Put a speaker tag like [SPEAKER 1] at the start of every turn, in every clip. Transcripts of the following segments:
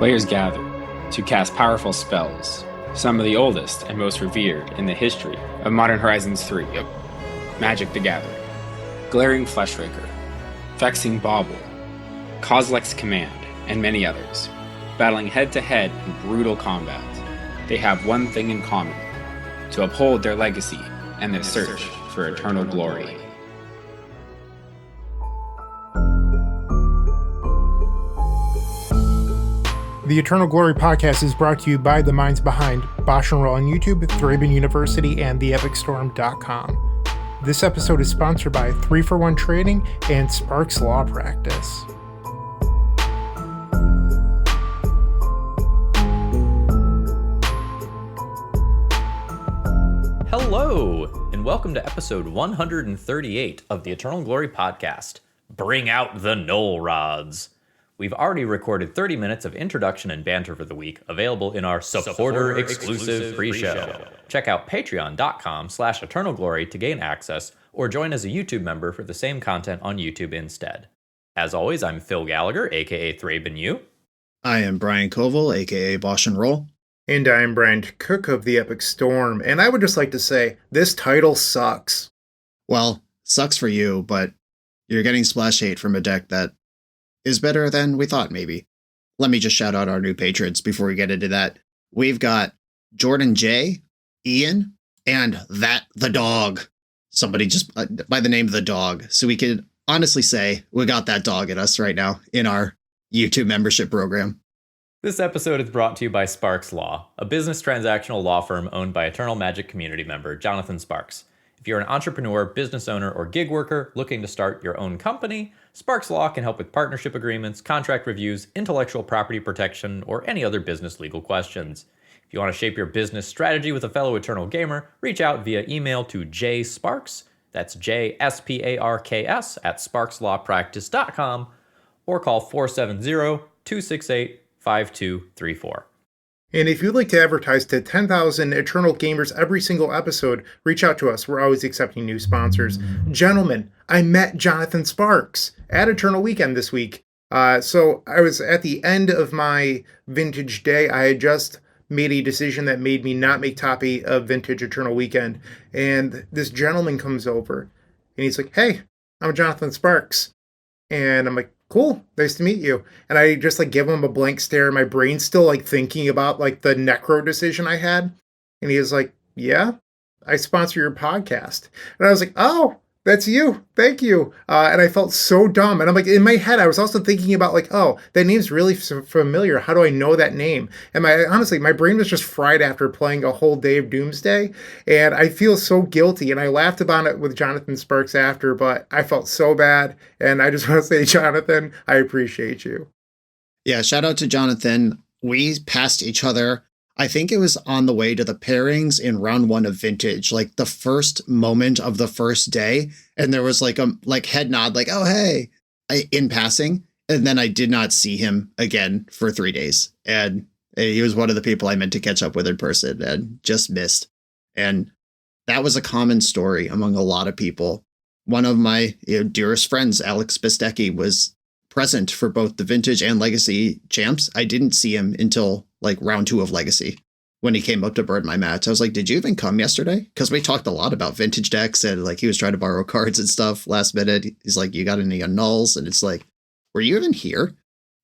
[SPEAKER 1] Players gather to cast powerful spells, some of the oldest and most revered in the history of Modern Horizons 3. Magic the Gathering, Glaring Fleshraker, Vexing Bauble, Kozilek's Command, and many others. Battling head-to-head in brutal combat, they have one thing in common: to uphold their legacy and their search for eternal glory.
[SPEAKER 2] The Eternal Glory podcast is brought to you by the minds behind BoshNRoll on YouTube, ThrabenU University, and TheEpicStorm.com. This episode is sponsored by 3-for-1 Trading and Sparks Law Practice.
[SPEAKER 3] Hello, and welcome to episode 138 of the Eternal Glory podcast. Bring out the NULL rods. We've already recorded 30 minutes of introduction and banter for the week, available in our supporter-exclusive pre-show. Check out patreon.com/eternalglory to gain access, or join as a YouTube member for the same content on YouTube instead. As always, I'm Phil Gallagher, aka ThrabenU.
[SPEAKER 4] I am Brian Coval, aka BoshNRoll.
[SPEAKER 2] And I am Brian Cook of The Epic Storm, and I would just like to say, this title sucks.
[SPEAKER 4] Well, sucks for you, but you're getting splash hate from a deck that is better than we thought, maybe. Let me just shout out our new patrons before we get into that. We've got Jordan J, Ian, and the dog. Somebody just by the name of the dog. So we could honestly say we got that dog in us right now in our YouTube membership program.
[SPEAKER 3] This episode is brought to you by Sparks Law, a business transactional law firm owned by Eternal Magic community member Jonathan Sparks. If you're an entrepreneur, business owner, or gig worker looking to start your own company, Sparks Law can help with partnership agreements, contract reviews, intellectual property protection, or any other business legal questions. If you want to shape your business strategy with a fellow Eternal gamer, reach out via email to jsparks, that's JSPARKS, at sparkslawpractice.com, or call 470-268-5234.
[SPEAKER 2] And if you'd like to advertise to 10,000 Eternal gamers every single episode, reach out to us. We're always accepting new sponsors. Gentlemen, I met Jonathan Sparks at Eternal Weekend this week. So I was at the end of my Vintage Day. I had just made a decision that made me not make top 8 of Vintage Eternal Weekend. And this gentleman comes over and he's like, "Hey, I'm Jonathan Sparks." And I'm like, "Cool, nice to meet you." And I just give him a blank stare. My brain's still thinking about the necro decision I had. And he was like, "Yeah, I sponsor your podcast." And I was like, "Oh, that's you. Thank you." And I felt so dumb. And I'm in my head, I was also thinking about oh, that name's really familiar. How do I know that name? And honestly, my brain was just fried after playing a whole day of Doomsday. And I feel so guilty. And I laughed about it with Jonathan Sparks after, but I felt so bad. And I just want to say, Jonathan, I appreciate you.
[SPEAKER 4] Yeah, shout out to Jonathan. We passed each other. I think it was on the way to the pairings in round 1 of Vintage, the first moment of the first day. And there was a head nod, "Oh, hey," in passing. And then I did not see him again for 3 days. And he was one of the people I meant to catch up with in person and just missed. And that was a common story among a lot of people. One of my dearest friends, Alex Bistecki, was present for both the Vintage and Legacy champs. I didn't see him until round 2 of Legacy when he came up to burn my match. I was like, "Did you even come yesterday?" Because we talked a lot about Vintage decks and he was trying to borrow cards and stuff last minute. He's like, "You got any nulls?" And it's were you even here?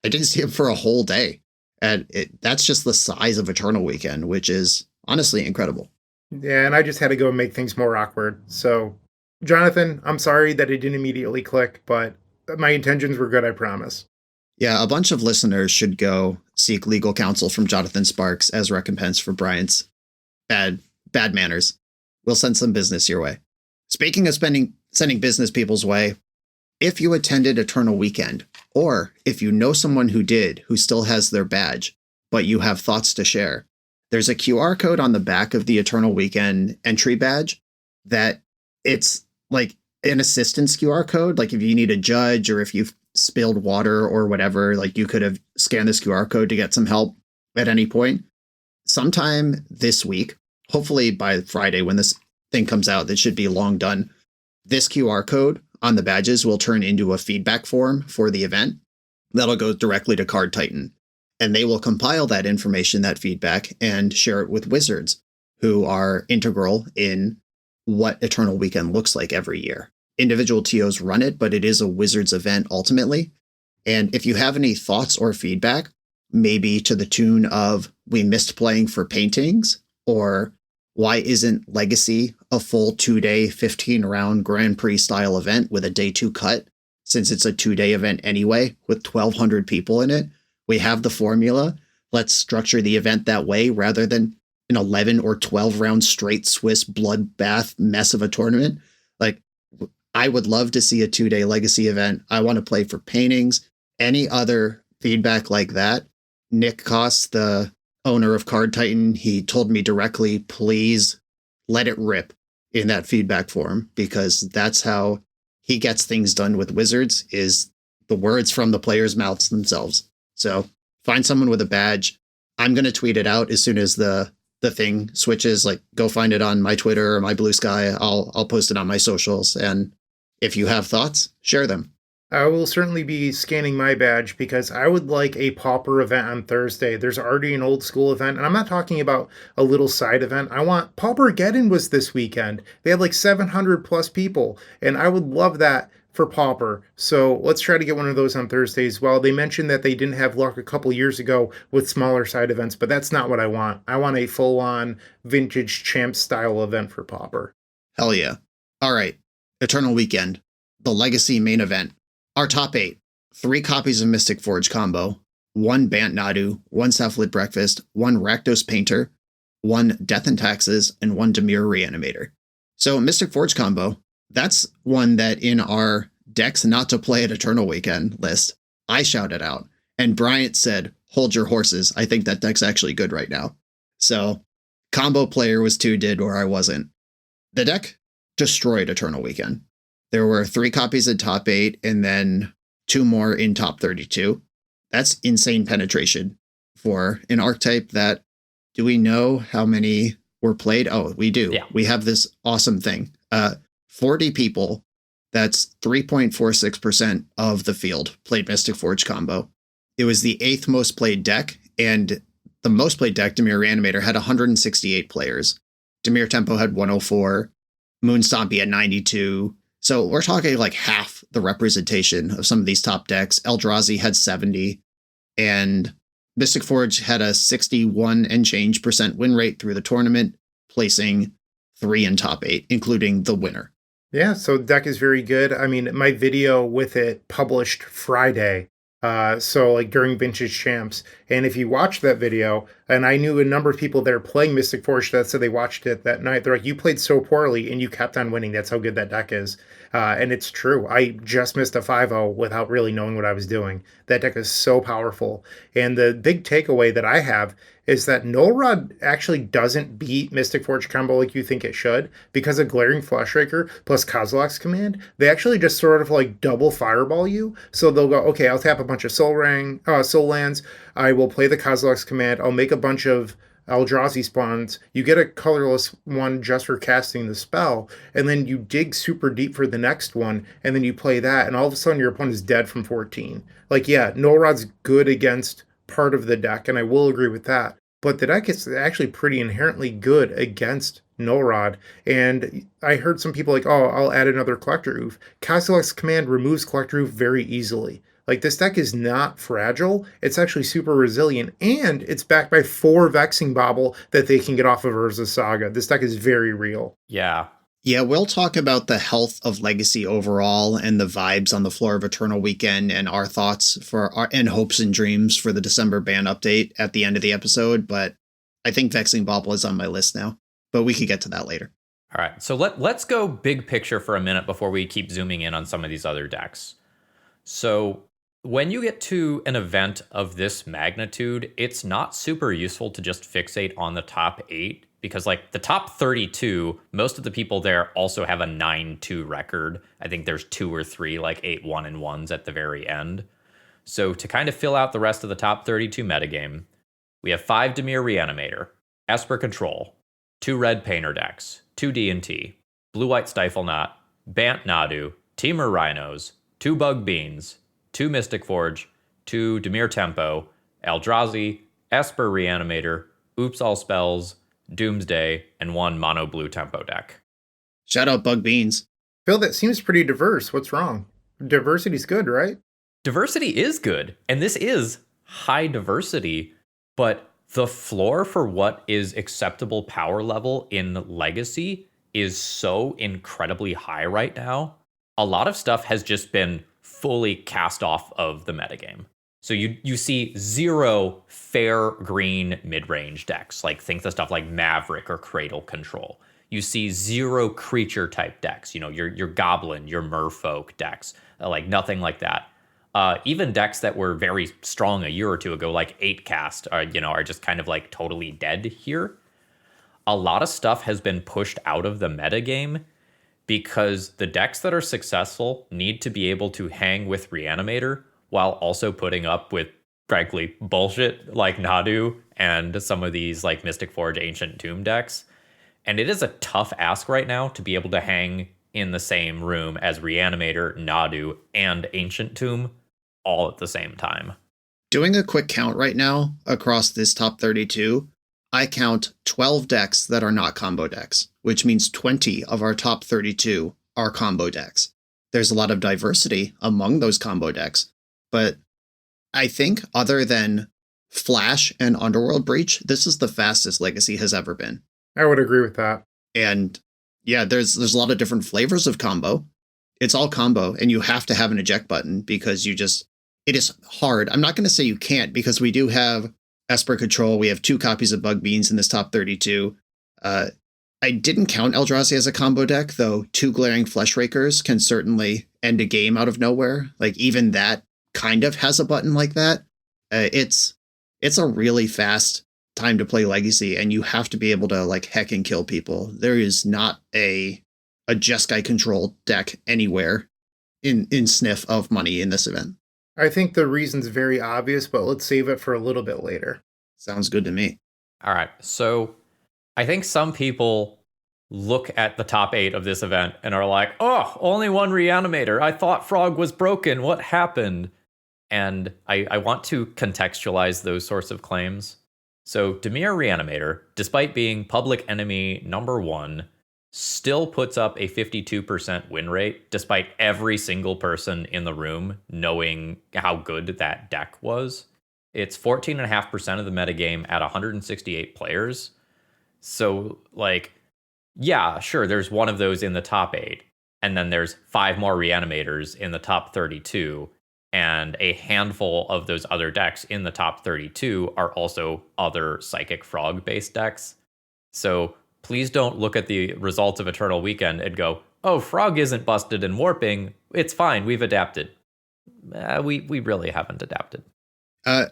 [SPEAKER 4] I didn't see him for a whole day. And that's just the size of Eternal Weekend, which is honestly incredible.
[SPEAKER 2] Yeah, and I just had to go make things more awkward. So, Jonathan, I'm sorry that it didn't immediately click, but my intentions were good, I promise.
[SPEAKER 4] Yeah, a bunch of listeners should go seek legal counsel from Jonathan Sparks as recompense for Bryant's bad manners. We'll send some business your way. Speaking of sending business people's way, if you attended Eternal Weekend, or if you know someone who did, who still has their badge, but you have thoughts to share, there's a QR code on the back of the Eternal Weekend entry badge that it's an assistance QR code. If you need a judge or if you've spilled water or whatever, you could have scanned this QR code to get some help at any point. Sometime this week, hopefully by Friday when this thing comes out, that should be long done. This QR code on the badges will turn into a feedback form for the event that'll go directly to Card Titan. and they will compile that information, that feedback, and share it with wizards who are integral in what Eternal Weekend looks like every year. Individual TOs run it, but it is a wizards event ultimately. And if you have any thoughts or feedback, maybe to the tune of we missed playing for paintings, or why isn't Legacy a full 2-day, 15-round Grand Prix style event with a day 2 cut? Since it's a 2-day event anyway, with 1,200 people in it, we have the formula. Let's structure the event that way rather than an 11 or 12 round straight Swiss bloodbath mess of a tournament. Like, I would love to see a 2-day Legacy event. I want to play for paintings. Any other feedback like that? Nick Koss, the owner of Card Titan, he told me directly, please let it rip in that feedback form, because that's how he gets things done with Wizards, is the words from the players' mouths themselves. So find someone with a badge. I'm going to tweet it out as soon as the thing switches. Like, go find it on my Twitter or my Blue Sky. I'll post it on my socials. And if you have thoughts, share them.
[SPEAKER 2] I will certainly be scanning my badge because I would like a Pauper event on Thursday. There's already an old school event, and I'm not talking about a little side event. I want Paupergeddon was this weekend. They had like 700 plus people, and I would love that for Pauper. So let's try to get one of those on Thursday as well. They mentioned that they didn't have luck a couple years ago with smaller side events, but that's not what I want. I want a full-on vintage champ style event for Pauper.
[SPEAKER 4] Hell yeah. All right. Eternal Weekend, the Legacy main event. Our top 8, 3 copies of Mystic Forge combo, 1 Bant Nadu, 1 Cephalid Breakfast, 1 Rakdos Painter, 1 Death and Taxes, and 1 Dimir Reanimator. So Mystic Forge combo, that's one that in our decks not to play at Eternal Weekend list, I shouted out. And Bryant said, hold your horses. I think that deck's actually good right now. So combo player was 2 did where I wasn't. The deck destroyed Eternal Weekend. There were 3 copies in top 8 and then 2 more in top 32. That's insane penetration for an archetype that, do we know how many were played? Oh, we do.
[SPEAKER 3] Yeah.
[SPEAKER 4] We have this awesome thing. 40 people, that's 3.46% of the field played Mystic Forge combo. It was the 8th most played deck, and the most played deck, Dimir Reanimator, had 168 players. Dimir Tempo had 104. Moonstompy had 92. So we're talking like half the representation of some of these top decks. Eldrazi had 70, and Mystic Forge had a 61 and change % win rate through the tournament, placing 3 in top 8, including the winner.
[SPEAKER 2] Yeah, so the deck is very good. I mean, my video with it published Friday. So like during Vintage Champs. And if you watch that video, and I knew a number of people that are playing Mystic Forge that said they watched it that night. They're like, you played so poorly and you kept on winning. That's how good that deck is. And it's true. I just missed a 5-0 without really knowing what I was doing. That deck is so powerful. And the big takeaway that I have is that Null Rod actually doesn't beat Mystic Forge combo like you think it should, because of Glaring Fleshraker plus Kozilek's Command. They actually just sort of like double fireball you. So they'll go, okay, I'll tap a bunch of soul lands. I will play the Kozilek's Command. I'll make a bunch of Eldrazi spawns. You get a colorless one just for casting the spell, and then you dig super deep for the next one, and then you play that, and all of a sudden your opponent is dead from 14. Like, yeah, Null Rod's good against part of the deck, and I will agree with that. But the deck is actually pretty inherently good against Null Rod. And I heard some people like, oh, I'll add another Collector Oof. Kozilek's Command removes Collector Oof very easily. Like, this deck is not fragile. It's actually super resilient. And it's backed by 4 Vexing Bobble that they can get off of Urza Saga. This deck is very real.
[SPEAKER 3] Yeah.
[SPEAKER 4] Yeah, we'll talk about the health of Legacy overall and the vibes on the floor of Eternal Weekend and our thoughts and hopes and dreams for the December ban update at the end of the episode. But I think Vexing Bobble is on my list now, but we could get to that later.
[SPEAKER 3] All right. So let's go big picture for a minute before we keep zooming in on some of these other decks. So when you get to an event of this magnitude, it's not super useful to just fixate on the top 8. Because like the top 32, most of the people there also have a 9-2 record. I think there's 2 or 3 like 8-1-1s at the very end. So to kind of fill out the rest of the top 32 metagame, we have 5 Dimir Reanimator, Esper Control, 2 red Painter decks, 2 D&T, Blue-White Stifle Knot, Bant Nadu, Temur Rhinos, 2 Bug Beans, 2 Mystic Forge, 2 Dimir Tempo, Eldrazi, Esper Reanimator, Oops All Spells, Doomsday, and 1 mono blue tempo deck.
[SPEAKER 4] Shout out Bug Beans.
[SPEAKER 2] Phil, that seems pretty diverse. What's wrong? Diversity's good, right?
[SPEAKER 3] Diversity is good, and this is high diversity, but the floor for what is acceptable power level in Legacy is so incredibly high right now. A lot of stuff has just been fully cast off of the metagame. So you see 0 fair green mid-range decks, like think the stuff like Maverick or Cradle Control. You see 0 creature type decks, your Goblin, your Merfolk decks, like nothing like that. Even decks that were very strong a year or two ago, like 8-cast, are just kind of like totally dead here. A lot of stuff has been pushed out of the metagame because the decks that are successful need to be able to hang with Reanimator while also putting up with, frankly, bullshit like Nadu and some of these like Mystic Forge Ancient Tomb decks. And it is a tough ask right now to be able to hang in the same room as Reanimator, Nadu, and Ancient Tomb all at the same time.
[SPEAKER 4] Doing a quick count right now across this top 32, I count 12 decks that are not combo decks, which means 20 of our top 32 are combo decks. There's a lot of diversity among those combo decks, but I think other than Flash and Underworld Breach, this is the fastest Legacy has ever been.
[SPEAKER 2] I would agree with that.
[SPEAKER 4] And yeah, there's a lot of different flavors of combo. It's all combo, and you have to have an eject button because it is hard. I'm not going to say you can't, because we do have Esper Control. We have 2 copies of Bug Beans in this top 32. I didn't count Eldrazi as a combo deck, though 2 Glaring Fleshrakers can certainly end a game out of nowhere. Like, even that kind of has a button like that. It's a really fast time to play Legacy, and you have to be able to like heck and kill people. There is not a Jeskai control deck anywhere in sniff of money in this event.
[SPEAKER 2] I think the reason's very obvious, but let's save it for a little bit later.
[SPEAKER 4] Sounds good to me.
[SPEAKER 3] All right, so I think some people look at the top 8 of this event and are like, oh, only 1 Reanimator. I thought Frog was broken. What happened? And I want to contextualize those sorts of claims. So Dimir Reanimator, despite being public enemy number 1, still puts up a 52% win rate, despite every single person in the room knowing how good that deck was. It's 14.5% of the metagame at 168 players. So, like, yeah, sure, there's one of those in the top 8, and then there's 5 more Reanimators in the top 32, and a handful of those other decks in the top 32 are also other Psychic Frog-based decks. So please don't look at the results of Eternal Weekend and go, oh, Frog isn't busted and warping. It's fine, we've adapted. We really haven't adapted.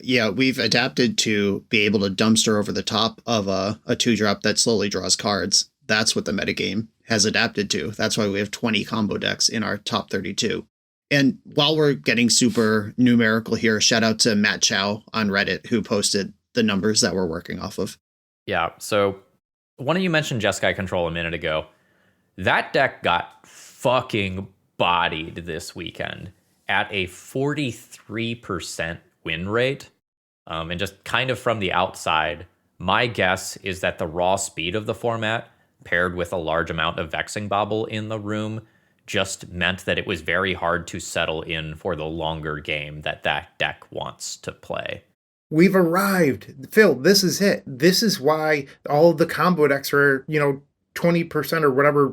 [SPEAKER 4] Yeah, we've adapted to be able to dumpster over the top of a 2-drop that slowly draws cards. That's what the metagame has adapted to. That's why we have 20 combo decks in our top 32. And while we're getting super numerical here, shout out to Matt Chow on Reddit, who posted the numbers that we're working off of.
[SPEAKER 3] Yeah, so one of you mentioned Jeskai Control a minute ago. That deck got fucking bodied this weekend at a 43% win rate. And just kind of from the outside, my guess is that the raw speed of the format, paired with a large amount of Vexing Bobble in the room, just meant that it was very hard to settle in for the longer game that deck wants to play.
[SPEAKER 2] We've arrived. Phil, this is it. This is why all of the combo decks are, 20% or whatever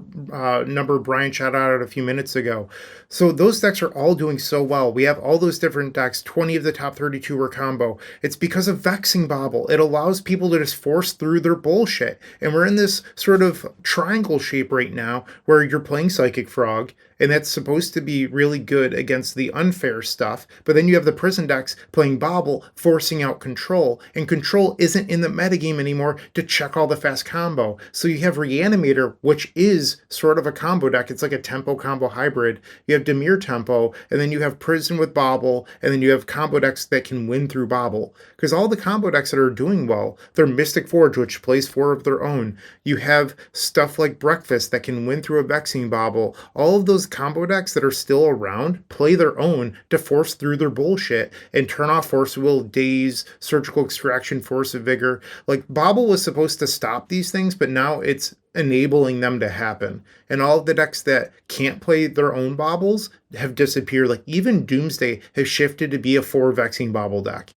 [SPEAKER 2] number Brian shouted out a few minutes ago. So those decks are all doing so well. We have all those different decks. 20 of the top 32 were combo. It's because of Vexing Bobble. It allows people to just force through their bullshit. And we're in this sort of triangle shape right now where you're playing Psychic Frog, and that's supposed to be really good against the unfair stuff. But then you have the prison decks playing Bobble, forcing out Control. And Control isn't in the metagame anymore to check all the fast combo. So you have Reanimator, which is sort of a combo deck. It's like a tempo combo hybrid. You have Dimir Tempo, and then you have Prison with Bobble, and then you have combo decks that can win through Bobble. Because all the combo decks that are doing well, they're Mystic Forge, which plays 4 of their own. You have stuff like Breakfast that can win through a Vexing Bobble. All of those those combo decks that are still around play their own to force through their bullshit and turn off Force of Will, Daze, Surgical Extraction, Force of Vigor. Like, Bobble was supposed to stop these things, but now it's enabling them to happen. And all of the decks that can't play their own Bobbles have disappeared. Like, even Doomsday has shifted to be a 4 Vexing Bobble deck.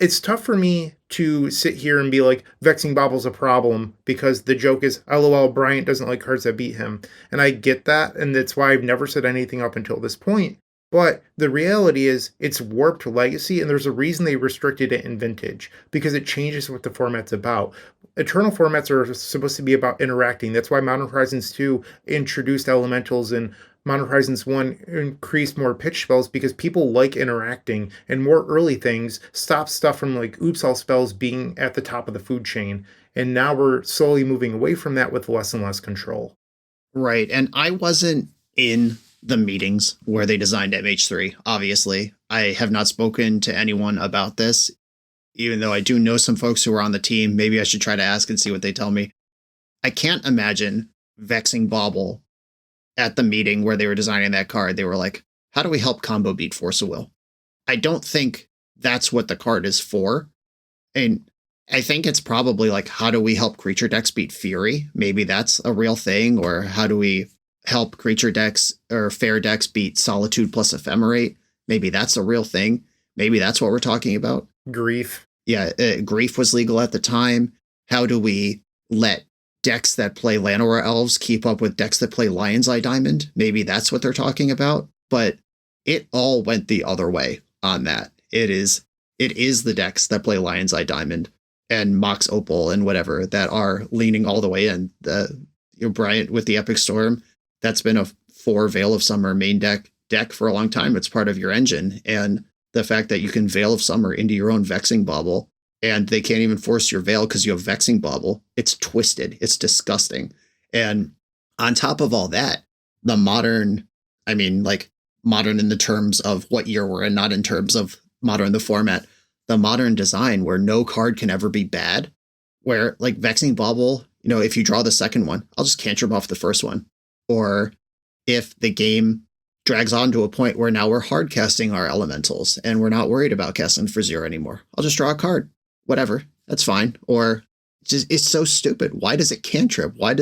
[SPEAKER 2] It's tough for me to sit here and be like, Vexing Bobble's a problem, because the joke is, LOL, Bryant doesn't like cards that beat him. And I get that, and that's why I've never said anything up until this point. But the reality is, it's warped Legacy, and there's a reason they restricted it in Vintage, because it changes what the format's about. Eternal formats are supposed to be about interacting. That's why Modern Horizons 2 introduced elementals, and Modern Horizons 1 increased more pitch spells, because people like interacting, and more early things stop stuff from like oops all spells being at the top of the food chain. And now we're slowly moving away from that with less and less control.
[SPEAKER 4] Right. And I wasn't in the meetings where they designed MH3, obviously. I have not spoken to anyone about this, even though I do know some folks who are on the team. Maybe I should try to ask and see what they tell me. I can't imagine Vexing Bobble at the meeting where they were designing that card. They were like, how do we help combo beat Force of Will? I don't think that's what the card is for. And I think it's probably like, how do we help creature decks beat Fury? Maybe that's a real thing. Or how do we help creature decks or fair decks beat Solitude plus Ephemerate? Maybe that's a real thing. Maybe that's what we're talking about.
[SPEAKER 2] Grief.
[SPEAKER 4] Yeah, Grief was legal at the time. How do we let decks that play Llanowar Elves keep up with decks that play Lion's Eye Diamond? Maybe that's what they're talking about. But it all went the other way on that. It is the decks that play Lion's Eye Diamond and Mox Opal and whatever that are leaning all the way in. Bryant with the Epic Storm, that's been a 4 Veil of Summer main deck for a long time. It's part of your engine. And the fact that you can Veil of Summer into your own Vexing Bobble, and they can't even force your Veil because you have Vexing Bobble, it's twisted. It's disgusting. And on top of all that, the modern, I mean, like modern in the terms of what year we're in, not in terms of modern the format, the modern design where no card can ever be bad, where like Vexing Bobble, if you draw the second one, I'll just cantrip off the first one. Or if the game drags on to a point where now we're hard casting our elementals and we're not worried about casting for 0 anymore, I'll just draw a card. Whatever, that's fine. Or it's so stupid. Why does it cantrip? Why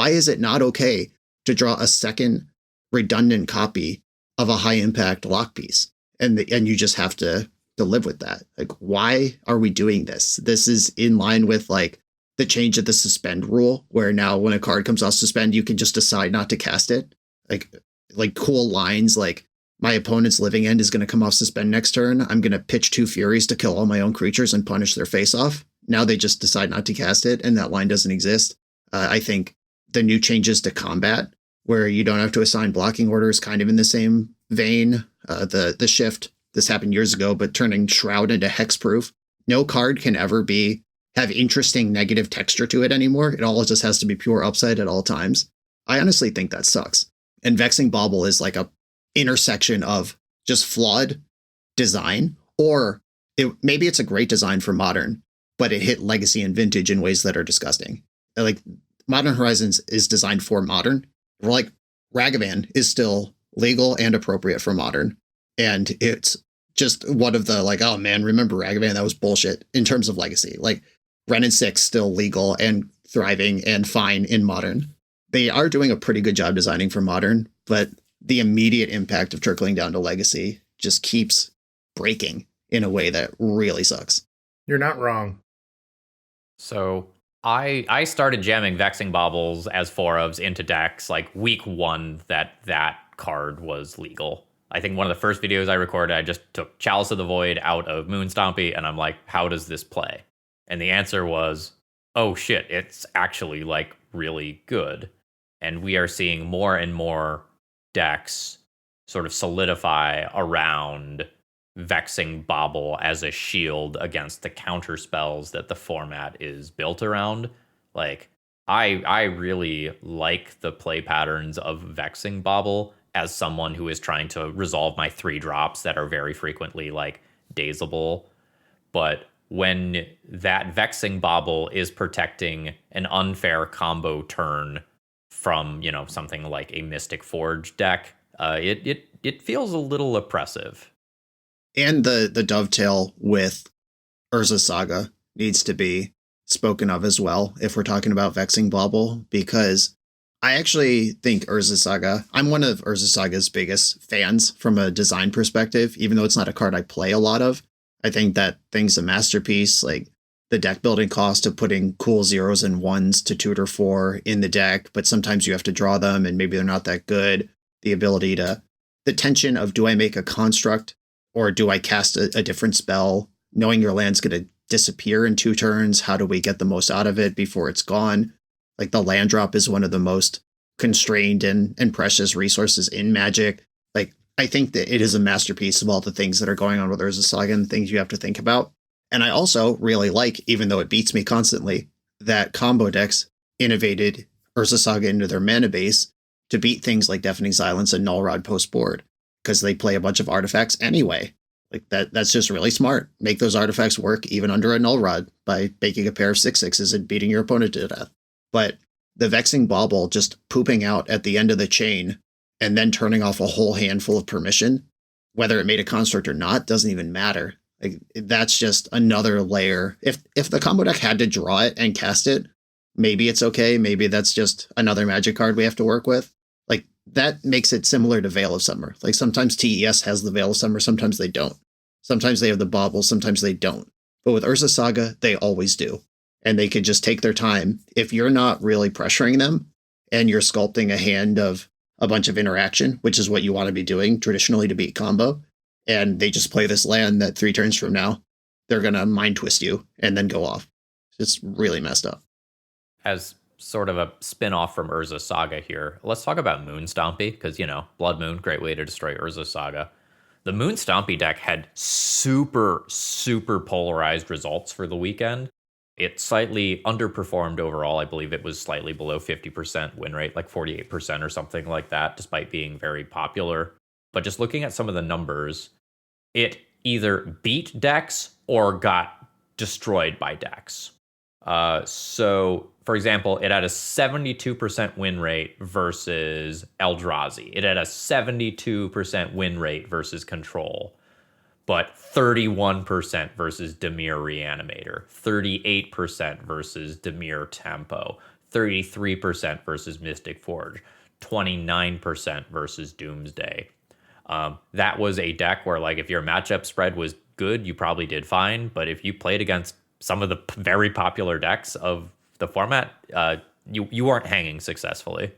[SPEAKER 4] is it not okay to draw a second redundant copy of a high impact lock piece? And you just have to live with that. Like, why are we doing this? This is in line with like the change of the suspend rule, where now when a card comes off suspend, you can just decide not to cast it. Like cool lines like, my opponent's living end is going to come off suspend next turn. I'm going to pitch 2 Furies to kill all my own creatures and punish their face off. Now they just decide not to cast it, and that line doesn't exist. I think the new changes to combat, where you don't have to assign blocking orders, kind of in the same vein. The shift, this happened years ago, but turning Shroud into hexproof. No card can ever have interesting negative texture to it anymore. It all just has to be pure upside at all times. I honestly think that sucks. And Vexing Bobble is like a intersection of just flawed design, or maybe it's a great design for modern, but it hit legacy and vintage in ways that are disgusting. Like Modern Horizons is designed for modern. We're like, Ragavan is still legal and appropriate for modern. And it's just one of the like, oh man, remember Ragavan? That was bullshit in terms of legacy. Like Ren and 6 still legal and thriving and fine in modern. They are doing a pretty good job designing for modern, but the immediate impact of trickling down to legacy just keeps breaking in a way that really sucks.
[SPEAKER 2] You're not wrong.
[SPEAKER 3] So I started jamming Vexing Bobbles as 4-ofs into decks like week 1 that card was legal. I think one of the first videos I recorded, I just took Chalice of the Void out of Moonstompy, and I'm like, how does this play? And the answer was, oh shit, it's actually like really good. And we are seeing more and more decks sort of solidify around Vexing Bobble as a shield against the counter spells that the format is built around. Like, I really like the play patterns of Vexing Bobble as someone who is trying to resolve my 3 drops that are very frequently like dazeable. But when that Vexing Bobble is protecting an unfair combo turn from, something like a Mystic Forge deck. It feels a little oppressive.
[SPEAKER 4] And the dovetail with Urza Saga needs to be spoken of as well if we're talking about Vexing Bauble, because I actually think Urza Saga, I'm one of Urza Saga's biggest fans from a design perspective, even though it's not a card I play a lot of. I think that thing's a masterpiece. Like the deck building cost of putting cool 0s and 1s to tutor for in the deck, but sometimes you have to draw them and maybe they're not that good. The ability to, the tension of, do I make a construct or do I cast a different spell? Knowing your land's going to disappear in 2 turns, how do we get the most out of it before it's gone? Like the land drop is one of the most constrained and precious resources in Magic. Like I think that it is a masterpiece of all the things that are going on with Urza Saga and things you have to think about. And I also really like, even though it beats me constantly, that combo decks innovated Urza Saga into their mana base to beat things like Deafening Silence and Null Rod post board, because they play a bunch of artifacts anyway. Like that's just really smart. Make those artifacts work even under a Null Rod by making a pair of 6/6s and beating your opponent to death. But the Vexing Bauble just pooping out at the end of the chain and then turning off a whole handful of permission, whether it made a construct or not, doesn't even matter. Like that's just another layer. If the combo deck had to draw it and cast it, maybe it's okay. Maybe that's just another Magic card we have to work with. Like that makes it similar to Veil of Summer. Like sometimes TES has the Veil of Summer, sometimes they don't. Sometimes they have the Bauble, sometimes they don't. But with Urza Saga, they always do. And they could just take their time. If you're not really pressuring them and you're sculpting a hand of a bunch of interaction, which is what you want to be doing traditionally to beat combo, and they just play this land that 3 turns from now, they're going to mind twist you and then go off. It's really messed up.
[SPEAKER 3] As sort of a spin-off from Urza Saga here, let's talk about Moon Stompy, because, Blood Moon, great way to destroy Urza Saga. The Moon Stompy deck had super, super polarized results for the weekend. It slightly underperformed overall. I believe it was slightly below 50% win rate, like 48% or something like that, despite being very popular. But just looking at some of the numbers, it either beat decks or got destroyed by decks. So, for example, it had a 72% win rate versus Eldrazi. It had a 72% win rate versus Control, but 31% versus Dimir Reanimator, 38% versus Dimir Tempo, 33% versus Mystic Forge, 29% versus Doomsday. That was a deck where, like, if your matchup spread was good, you probably did fine. But if you played against some of the very popular decks of the format, you weren't hanging successfully.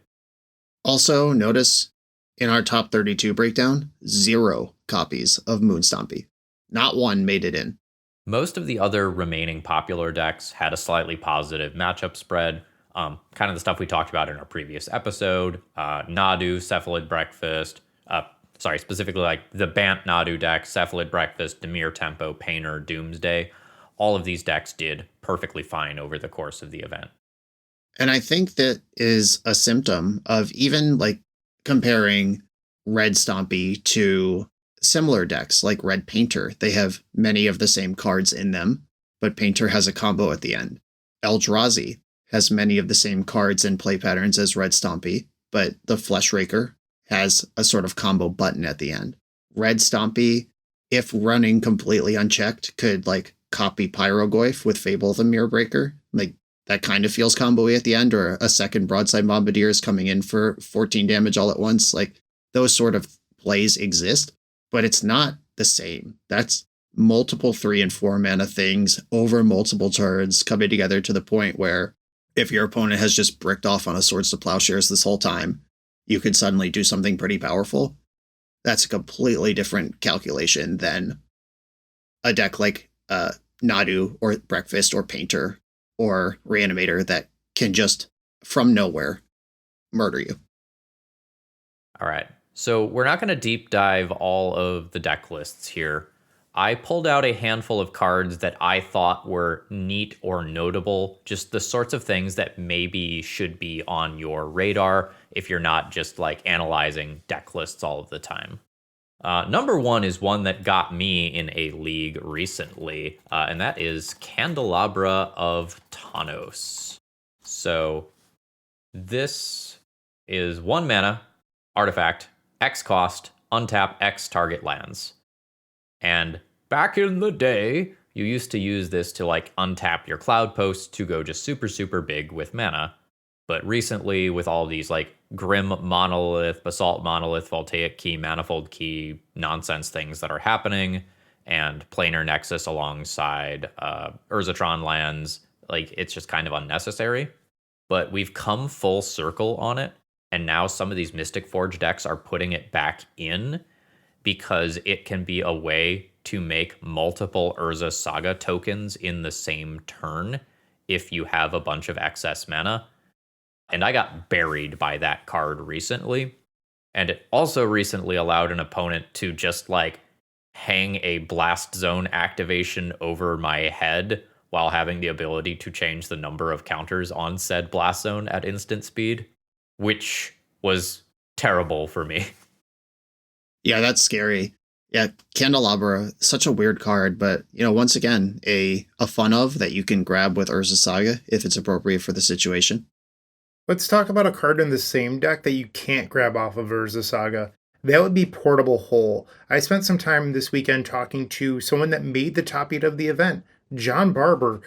[SPEAKER 4] Also, notice in our top 32 breakdown, 0 copies of Moon Stompy. Not one made it in.
[SPEAKER 3] Most of the other remaining popular decks had a slightly positive matchup spread. Kind of the stuff we talked about in our previous episode. Nadu, Cephalid Breakfast, specifically like the Bant Nadu deck, Cephalid Breakfast, Dimir Tempo, Painter, Doomsday. All of these decks did perfectly fine over the course of the event.
[SPEAKER 4] And I think that is a symptom of even like comparing Red Stompy to similar decks like Red Painter. They have many of the same cards in them, but Painter has a combo at the end. Eldrazi has many of the same cards and play patterns as Red Stompy, but the Fleshraker has a sort of combo button at the end. Red Stompy, if running completely unchecked, could like copy Pyrogoyf with Fable of the Mirror Breaker. Like that kind of feels combo-y at the end, or a second Broadside Bombardier is coming in for 14 damage all at once. Like those sort of plays exist, but it's not the same. That's multiple 3 and 4 mana things over multiple turns coming together to the point where if your opponent has just bricked off on a Swords to Plowshares this whole time, you could suddenly do something pretty powerful. That's a completely different calculation than a deck like Nadu or Breakfast or Painter or Reanimator that can just, from nowhere, murder you.
[SPEAKER 3] All right. So we're not going to deep dive all of the deck lists here. I pulled out a handful of cards that I thought were neat or notable, just the sorts of things that maybe should be on your radar if you're not just like analyzing deck lists all of the time. Number 1 is one that got me in a league recently, and that is Candelabra of Tawnos. So this is 1 mana, artifact, X cost, untap X target lands. And back in the day, you used to use this to like untap your cloud posts to go just super, super big with mana. But recently, with all these like Grim Monolith, Basalt Monolith, Voltaic Key, Manifold Key nonsense things that are happening, and Planar Nexus alongside Urzatron lands, like it's just kind of unnecessary. But we've come full circle on it, and now some of these Mystic Forge decks are putting it back in because it can be a way to make multiple Urza Saga tokens in the same turn if you have a bunch of excess mana. And I got buried by that card recently. And it also recently allowed an opponent to just like hang a Blast Zone activation over my head while having the ability to change the number of counters on said Blast Zone at instant speed, which was terrible for me.
[SPEAKER 4] Yeah, that's scary. Yeah, Candelabra, such a weird card, but once again, a fun of that you can grab with Urza Saga if it's appropriate for the situation.
[SPEAKER 2] Let's talk about a card in the same deck that you can't grab off of Urza Saga. That would be Portable Hole. I spent some time this weekend talking to someone that made the top 8 of the event, John Barber,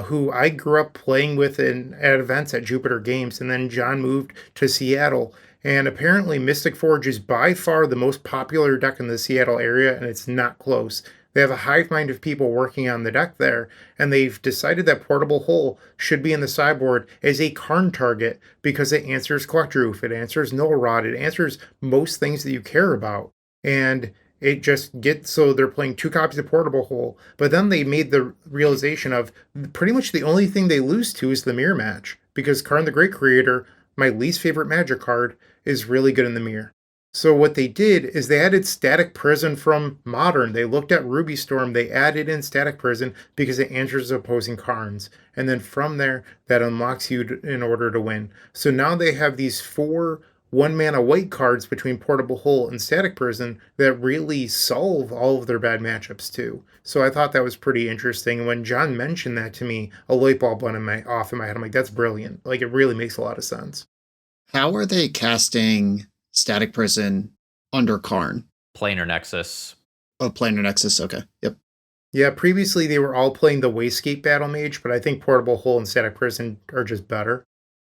[SPEAKER 2] who I grew up playing with at events at Jupiter Games, and then John moved to Seattle. And apparently Mystic Forge is by far the most popular deck in the Seattle area, and it's not close. They have a hive mind of people working on the deck there, and they've decided that Portable Hole should be in the sideboard as a Karn target because it answers Collector Roof, it answers Null Rod, it answers most things that you care about. And it just gets so they're playing 2 copies of Portable Hole, but then they made the realization of pretty much the only thing they lose to is the mirror match, because Karn the Great Creator, my least favorite Magic card, is really good in the mirror. So what they did is they added Static Prison from Modern. They looked at Ruby Storm, they added in Static Prison because it answers opposing Karns. And then from there, that unlocks you in order to win. So now they have these 4 1-mana white cards between Portable Hole and Static Prison that really solve all of their bad matchups too. So I thought that was pretty interesting. And when John mentioned that to me, a light bulb went off in my head. I'm like, that's brilliant. Like, it really makes a lot of sense.
[SPEAKER 4] How are they casting Static Prison under Karn?
[SPEAKER 3] Planar Nexus.
[SPEAKER 4] Oh, Planar Nexus. Okay. Yep.
[SPEAKER 2] Yeah, previously they were all playing the Wayscape Battle Mage, but I think Portable Hole and Static Prison are just better.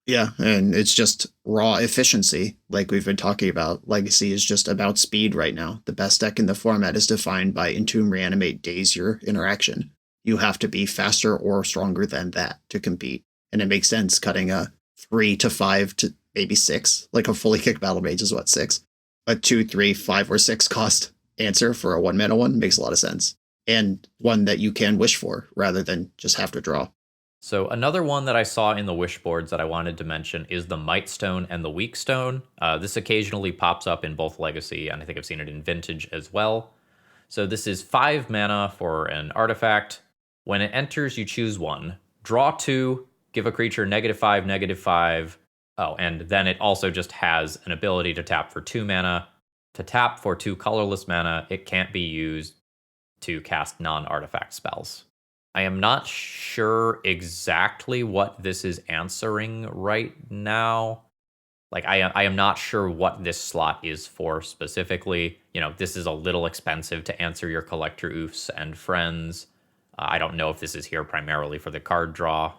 [SPEAKER 4] Yeah, and it's just raw efficiency, like we've been talking about. Legacy is just about speed right now. The best deck in the format is defined by Entomb, Reanimate, Daze your interaction. You have to be faster or stronger than that to compete. And it makes sense cutting a 3 to 5 to maybe 6, like a fully kicked Battle Mage is what, 6? A 2, 3, 5, or 6 cost answer for a 1-mana one makes a lot of sense. And one that you can wish for rather than just have to draw.
[SPEAKER 3] So another one that I saw in the wish boards that I wanted to mention is the Might Stone and the Weak Stone. This occasionally pops up in both Legacy, and I think I've seen it in Vintage as well. So this is 5 mana for an artifact. When it enters, you choose 1. Draw 2, give a creature -5, -5. Oh, and then it also just has an ability to tap for 2 mana. To tap for 2 colorless mana, it can't be used to cast non-artifact spells. I am not sure exactly what this is answering right now. Like, I am not sure what this slot is for specifically. This is a little expensive to answer your Collector Oofs and Friends. I don't know if this is here primarily for the card draw.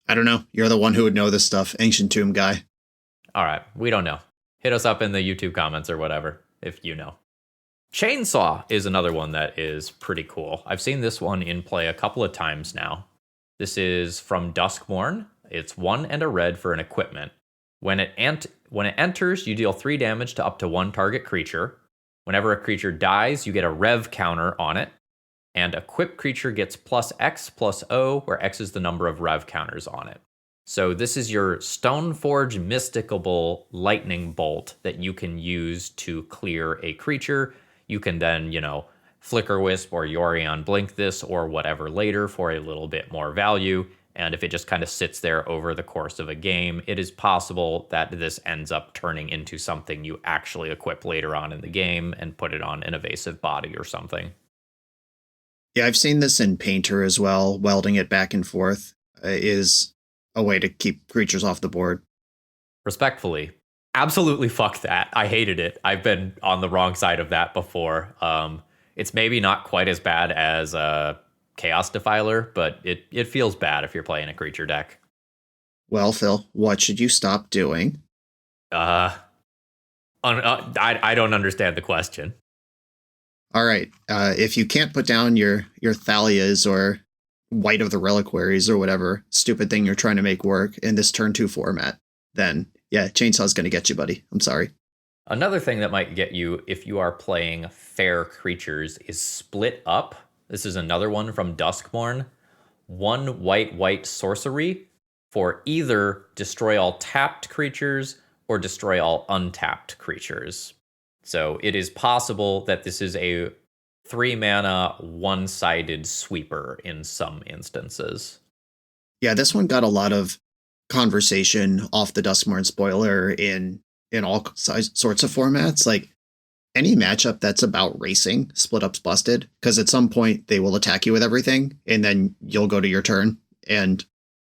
[SPEAKER 4] I don't know. You're the one who would know this stuff. Ancient Tomb guy.
[SPEAKER 3] All right. We don't know. Hit us up in the YouTube comments or whatever if you know. Chainsaw is another one that is pretty cool. I've seen this one in play a couple of times now. This is from Duskmourn. It's 1 and a red for an equipment. When it enters, you deal 3 damage to up to 1 target creature. Whenever a creature dies, you get a rev counter on it. And equipped creature gets +X+O, where X is the number of rev counters on it. So this is your Stoneforge Mysticable Lightning Bolt that you can use to clear a creature. You can then, Flicker Wisp or Yorion Blink this or whatever later for a little bit more value. And if it just kind of sits there over the course of a game, it is possible that this ends up turning into something you actually equip later on in the game and put it on an evasive body or something.
[SPEAKER 4] Yeah, I've seen this in Painter as well. Welding it back and forth is a way to keep creatures off the board.
[SPEAKER 3] Respectfully, Absolutely fuck that. I hated it. I've been on the wrong side of that before. It's maybe not quite as bad as Chaos Defiler, but it feels bad if you're playing a creature deck.
[SPEAKER 4] Well, Phil, what should you stop doing?
[SPEAKER 3] I don't understand the question.
[SPEAKER 4] All right. If you can't put down your Thalias or White of the Reliquaries or whatever stupid thing you're trying to make work in this turn 2 format, then yeah, Chainsaw's going to get you, buddy. I'm sorry.
[SPEAKER 3] Another thing that might get you if you are playing fair creatures is Split Up. This is another one from Duskmourn. 1 white sorcery for either destroy all tapped creatures or destroy all untapped creatures. So it is possible that this is a 3-mana one-sided sweeper in some instances.
[SPEAKER 4] Yeah, this one got a lot of conversation off the Duskmourn spoiler in all sorts of formats. Like any matchup that's about racing, Split Up's busted, because at some point they will attack you with everything, and then you'll go to your turn, and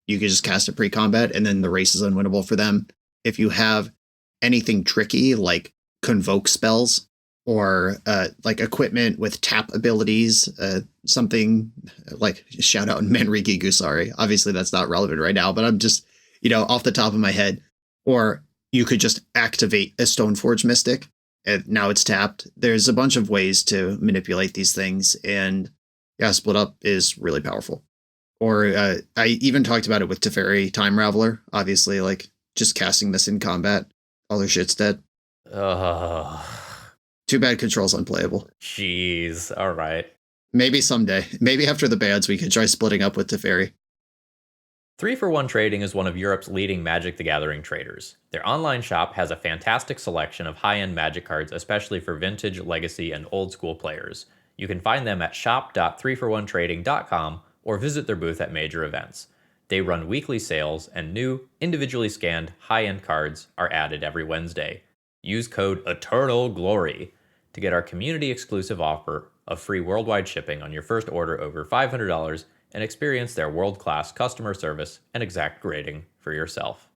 [SPEAKER 4] you can just cast a pre-combat, and then the race is unwinnable for them. If you have anything tricky like convoke spells or like equipment with tap abilities, something like shout out Manriki Gusari. Obviously that's not relevant right now, but I'm just, off the top of my head. Or you could just activate a Stoneforge Mystic and now it's tapped. There's a bunch of ways to manipulate these things, and yeah, Split Up is really powerful. Or I even talked about it with Teferi Time Raveler. Obviously, like just casting this in combat, all their shit's dead. Too bad control's unplayable.
[SPEAKER 3] Jeez. All right.
[SPEAKER 4] Maybe someday. Maybe after the bans, we could try splitting up with Teferi.
[SPEAKER 3] 3-for-1 Trading is one of Europe's leading Magic the Gathering traders. Their online shop has a fantastic selection of high-end Magic cards, especially for vintage, legacy, and old-school players. You can find them at shop.3for1trading.com or visit their booth at major events. They run weekly sales, and new, individually scanned, high-end cards are added every Wednesday. Use code ETERNALGLORY to get our community-exclusive offer of free worldwide shipping on your first order over $500 and experience their world-class customer service and exact grading for yourself.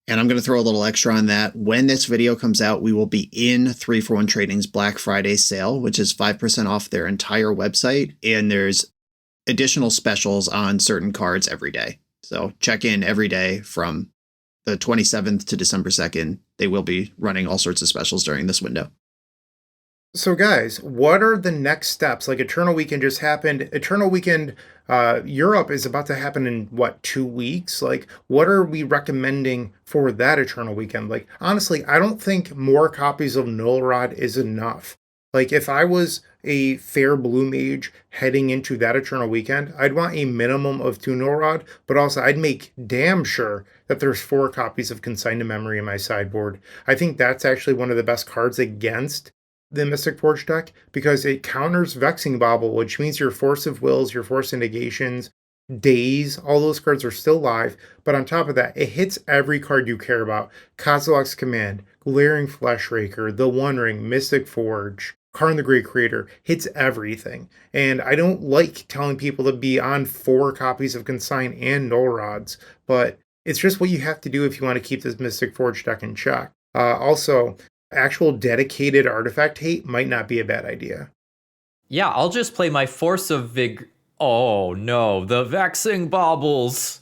[SPEAKER 4] And I'm going to throw a little extra on that. When this video comes out, we will be in 3-for-1 Trading's Black Friday sale, which is 5% off their entire website. And there's additional specials on certain cards every day. So check in every day from the 27th to December 2nd. They will be running all sorts of specials during this window.
[SPEAKER 2] So guys, what are the next steps? Like Eternal Weekend just happened. Eternal Weekend Europe is about to happen in 2 weeks? Like, what are we recommending for that Eternal Weekend? Like, honestly, I don't think more copies of Null Rod is enough. Like, if I was a fair blue mage heading into that Eternal Weekend, I'd want a minimum of 2 Null Rod, but also I'd make damn sure that there's 4 copies of Consign to Memory in my sideboard. I think that's actually one of the best cards against the Mystic Forge deck, because it counters Vexing Bauble, which means your Force of Wills, your Force of Negations, Daze, all those cards are still live. But on top of that, it hits every card you care about. Kozilek's Command, Glaring Fleshraker, The One Ring, Mystic Forge, Karn the Great Creator, hits everything. And I don't like telling people to be on 4 copies of Consign and Null Rods, but it's just what you have to do if you want to keep this Mystic Forge deck in check. Also, actual dedicated artifact hate might not be a bad idea.
[SPEAKER 3] Yeah, I'll just play my Force of Vig. Oh no, the Vexing Baubles.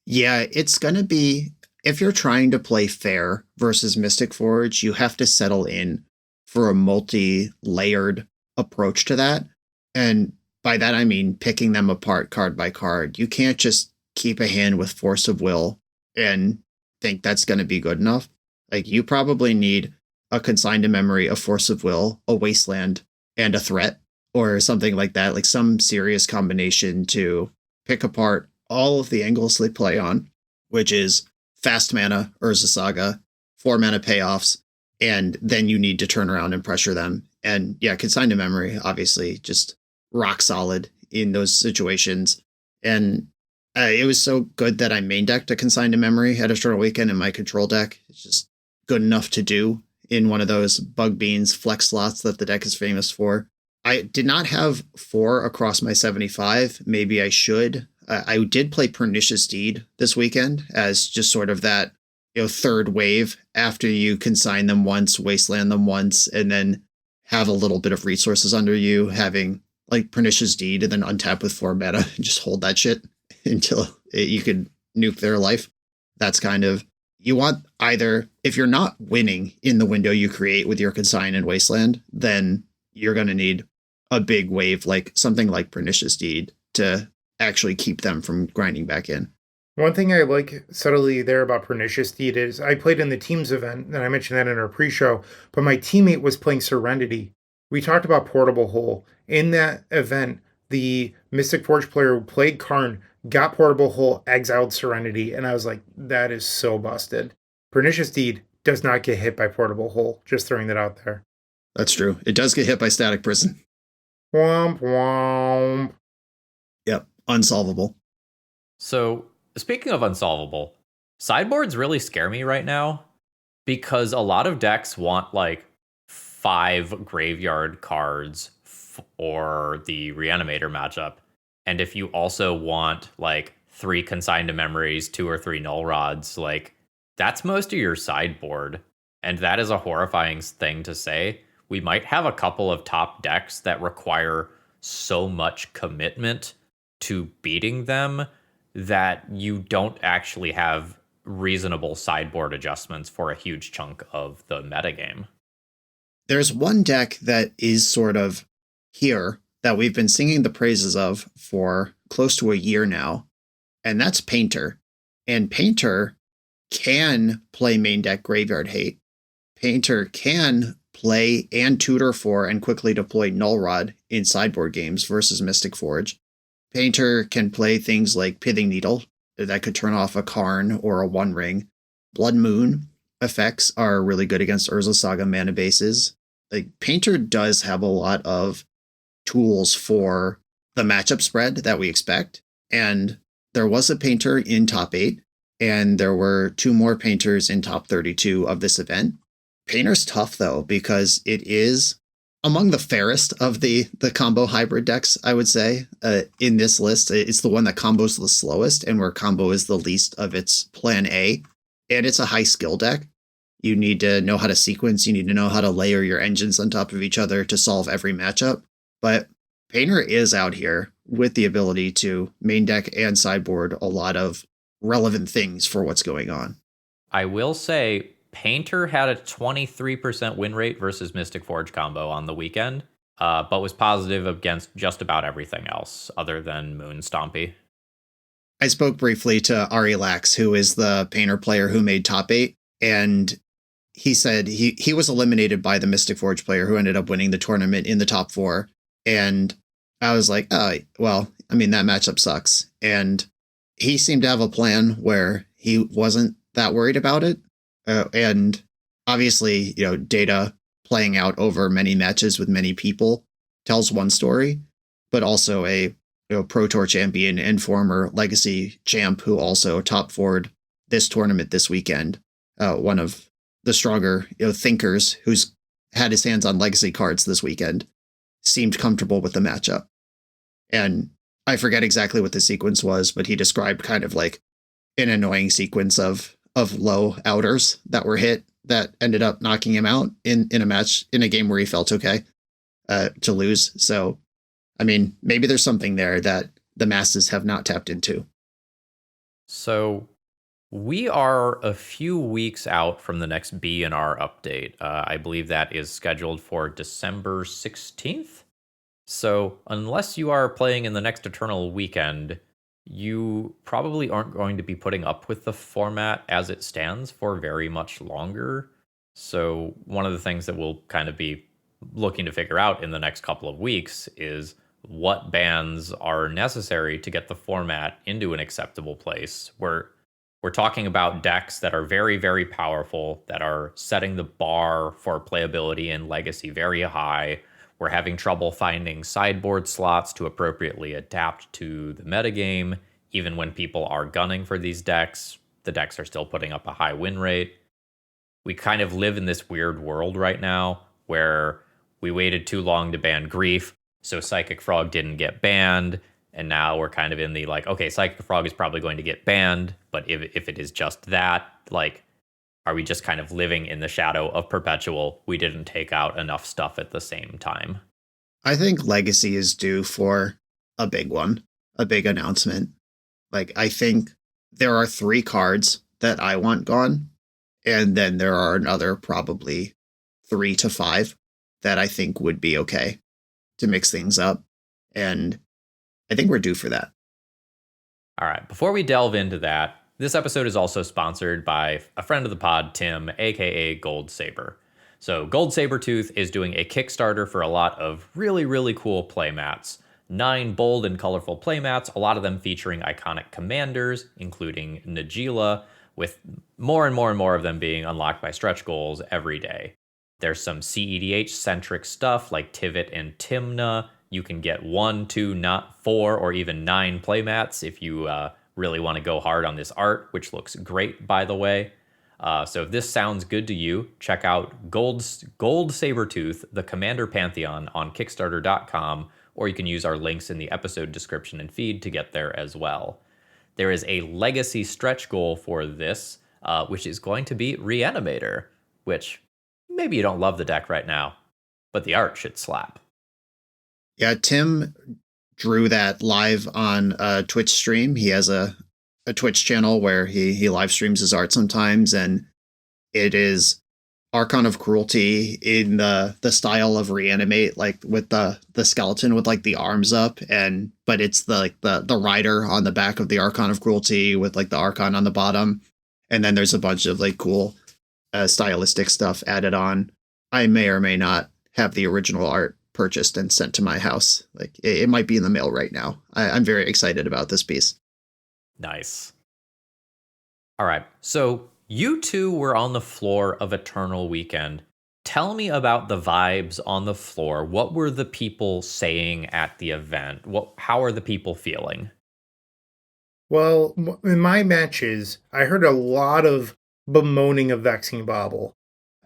[SPEAKER 4] Yeah, it's going to be, if you're trying to play fair versus Mystic Forge, you have to settle in for a multi-layered approach to that. And by that, I mean picking them apart card by card. You can't just keep a hand with Force of Will and think that's going to be good enough. Like, you probably need a Consign to Memory, a Force of Will, a Wasteland, and a Threat, or something like that. Like some serious combination to pick apart all of the angles they play on, which is fast mana, Urza Saga, 4 mana payoffs, and then you need to turn around and pressure them. And yeah, Consign to Memory, obviously, just rock solid in those situations. And it was so good that I main decked a Consign to Memory at Eternal Weekend in my control deck. It's just good enough to do in one of those Bug Beans flex slots that the deck is famous for. I did not have 4 across my 75. Maybe I should. I did play Pernicious Deed this weekend as just sort of that, third wave after you consign them once, wasteland them once, and then have a little bit of resources under you, having like Pernicious Deed and then untap with 4 mana and just hold that shit until you could nuke their life. That's kind of, you want either, if you're not winning in the window you create with your consign and wasteland, then you're going to need a big wave, like something like Pernicious Deed, to actually keep them from grinding back in.
[SPEAKER 2] One thing I like subtly there about Pernicious Deed is I played in the Teams event, and I mentioned that in our pre-show, but my teammate was playing Serenity. We talked about Portable Hole. In that event, the Mystic Forge player who played Karn got Portable Hole, exiled Serenity, and I was like, that is so busted. Pernicious Deed does not get hit by Portable Hole, just throwing that out there.
[SPEAKER 4] That's true. It does get hit by Static Prison.
[SPEAKER 2] Womp womp.
[SPEAKER 4] Yep, unsolvable.
[SPEAKER 3] So, speaking of unsolvable, sideboards really scare me right now because a lot of decks want like 5 graveyard cards or the Reanimator matchup. And if you also want like 3 Consigned to Memories, 2 or 3 Null Rods, like that's most of your sideboard. And that is a horrifying thing to say. We might have a couple of top decks that require so much commitment to beating them that you don't actually have reasonable sideboard adjustments for a huge chunk of the metagame.
[SPEAKER 4] There's one deck that is sort of here that we've been singing the praises of for close to a year now, and that's Painter. And Painter can play main deck Graveyard Hate. Painter can play and tutor for and quickly deploy Null Rod in sideboard games versus Mystic Forge. Painter can play things like Pithing Needle that could turn off a Karn or a One Ring. Blood Moon effects are really good against Urza Saga mana bases. Like, Painter does have a lot of tools for the matchup spread that we expect. And there was a Painter in top 8, and there were 2 more Painters in top 32 of this event. Painter's tough, though, because it is among the fairest of the combo hybrid decks, I would say, in this list. It's the one that combos the slowest and where combo is the least of its plan A. And it's a high skill deck. You need to know how to sequence. You need to know how to layer your engines on top of each other to solve every matchup. But Painter is out here with the ability to main deck and sideboard a lot of relevant things for what's going on.
[SPEAKER 3] I will say Painter had a 23% win rate versus Mystic Forge combo on the weekend, but was positive against just about everything else other than Moon Stompy.
[SPEAKER 4] I spoke briefly to Ari Lax, who is the Painter player who made top 8, and he said he was eliminated by the Mystic Forge player who ended up winning the tournament in the top 4. And I was like, oh, well, I mean, that matchup sucks. And he seemed to have a plan where he wasn't that worried about it. And obviously, data playing out over many matches with many people tells one story, but also a Pro Tour champion and former Legacy champ who also top 4'd this tournament this weekend. One of the stronger thinkers who's had his hands on Legacy cards this weekend seemed comfortable with the matchup. And I forget exactly what the sequence was, but he described kind of like an annoying sequence of low outers that were hit that ended up knocking him out in a match, in a game where he felt okay to lose. So, I mean, maybe there's something there that the masses have not tapped into.
[SPEAKER 3] So we are a few weeks out from the next B&R update. I believe that is scheduled for December 16th. So unless you are playing in the next Eternal weekend, you probably aren't going to be putting up with the format as it stands for very much longer. So one of the things that we'll kind of be looking to figure out in the next couple of weeks is what bans are necessary to get the format into an acceptable place. We're talking about decks that are very, very powerful, that are setting the bar for playability and Legacy very high. We're having trouble finding sideboard slots to appropriately adapt to the metagame. Even when people are gunning for these decks, the decks are still putting up a high win rate. We kind of live in this weird world right now where we waited too long to ban Grief, so Psychic Frog didn't get banned. And now we're kind of in the okay, Psychic Frog is probably going to get banned, but if it is just that, Are we just kind of living in the shadow of Perpetual? We didn't take out enough stuff at the same time.
[SPEAKER 4] I think Legacy is due for a big one, a big announcement. Like, I think there are 3 cards that I want gone, and then there are another probably 3 to 5 that I think would be okay to mix things up. And I think we're due for that.
[SPEAKER 3] All right, before we delve into that, this episode is also sponsored by a friend of the pod, Tim, aka Gold Saber. So Gold Sabertooth is doing a Kickstarter for a lot of really, really cool playmats. 9 bold and colorful playmats, a lot of them featuring iconic commanders, including Najila, with more and more and more of them being unlocked by stretch goals every day. There's some CEDH-centric stuff like Tivit and Timna. You can get 1, 2, not 4, or even 9 playmats if you really want to go hard on this art, which looks great, by the way. So if this sounds good to you, check out Gold Sabertooth, the Commander Pantheon on Kickstarter.com, or you can use our links in the episode description and feed to get there as well. There is a legacy stretch goal for this, which is going to be Reanimator, which maybe you don't love the deck right now, but the art should slap.
[SPEAKER 4] Yeah, Tim drew that live on a Twitch stream. He has a Twitch channel where he live streams his art sometimes, and it is Archon of Cruelty in the style of Reanimate, like with the skeleton with like the arms up, but it's the rider on the back of the Archon of Cruelty with like the Archon on the bottom, and then there's a bunch of like cool stylistic stuff added on. I may or may not have the original art purchased and sent to my house. Like it might be in the mail right now. I'm very excited about this piece.
[SPEAKER 3] Nice. All right. So you two were on the floor of Eternal Weekend. Tell me about the vibes on the floor. What were the people saying at the event? How are the people feeling?
[SPEAKER 2] Well, in my matches, I heard a lot of bemoaning of Vexing Bobble.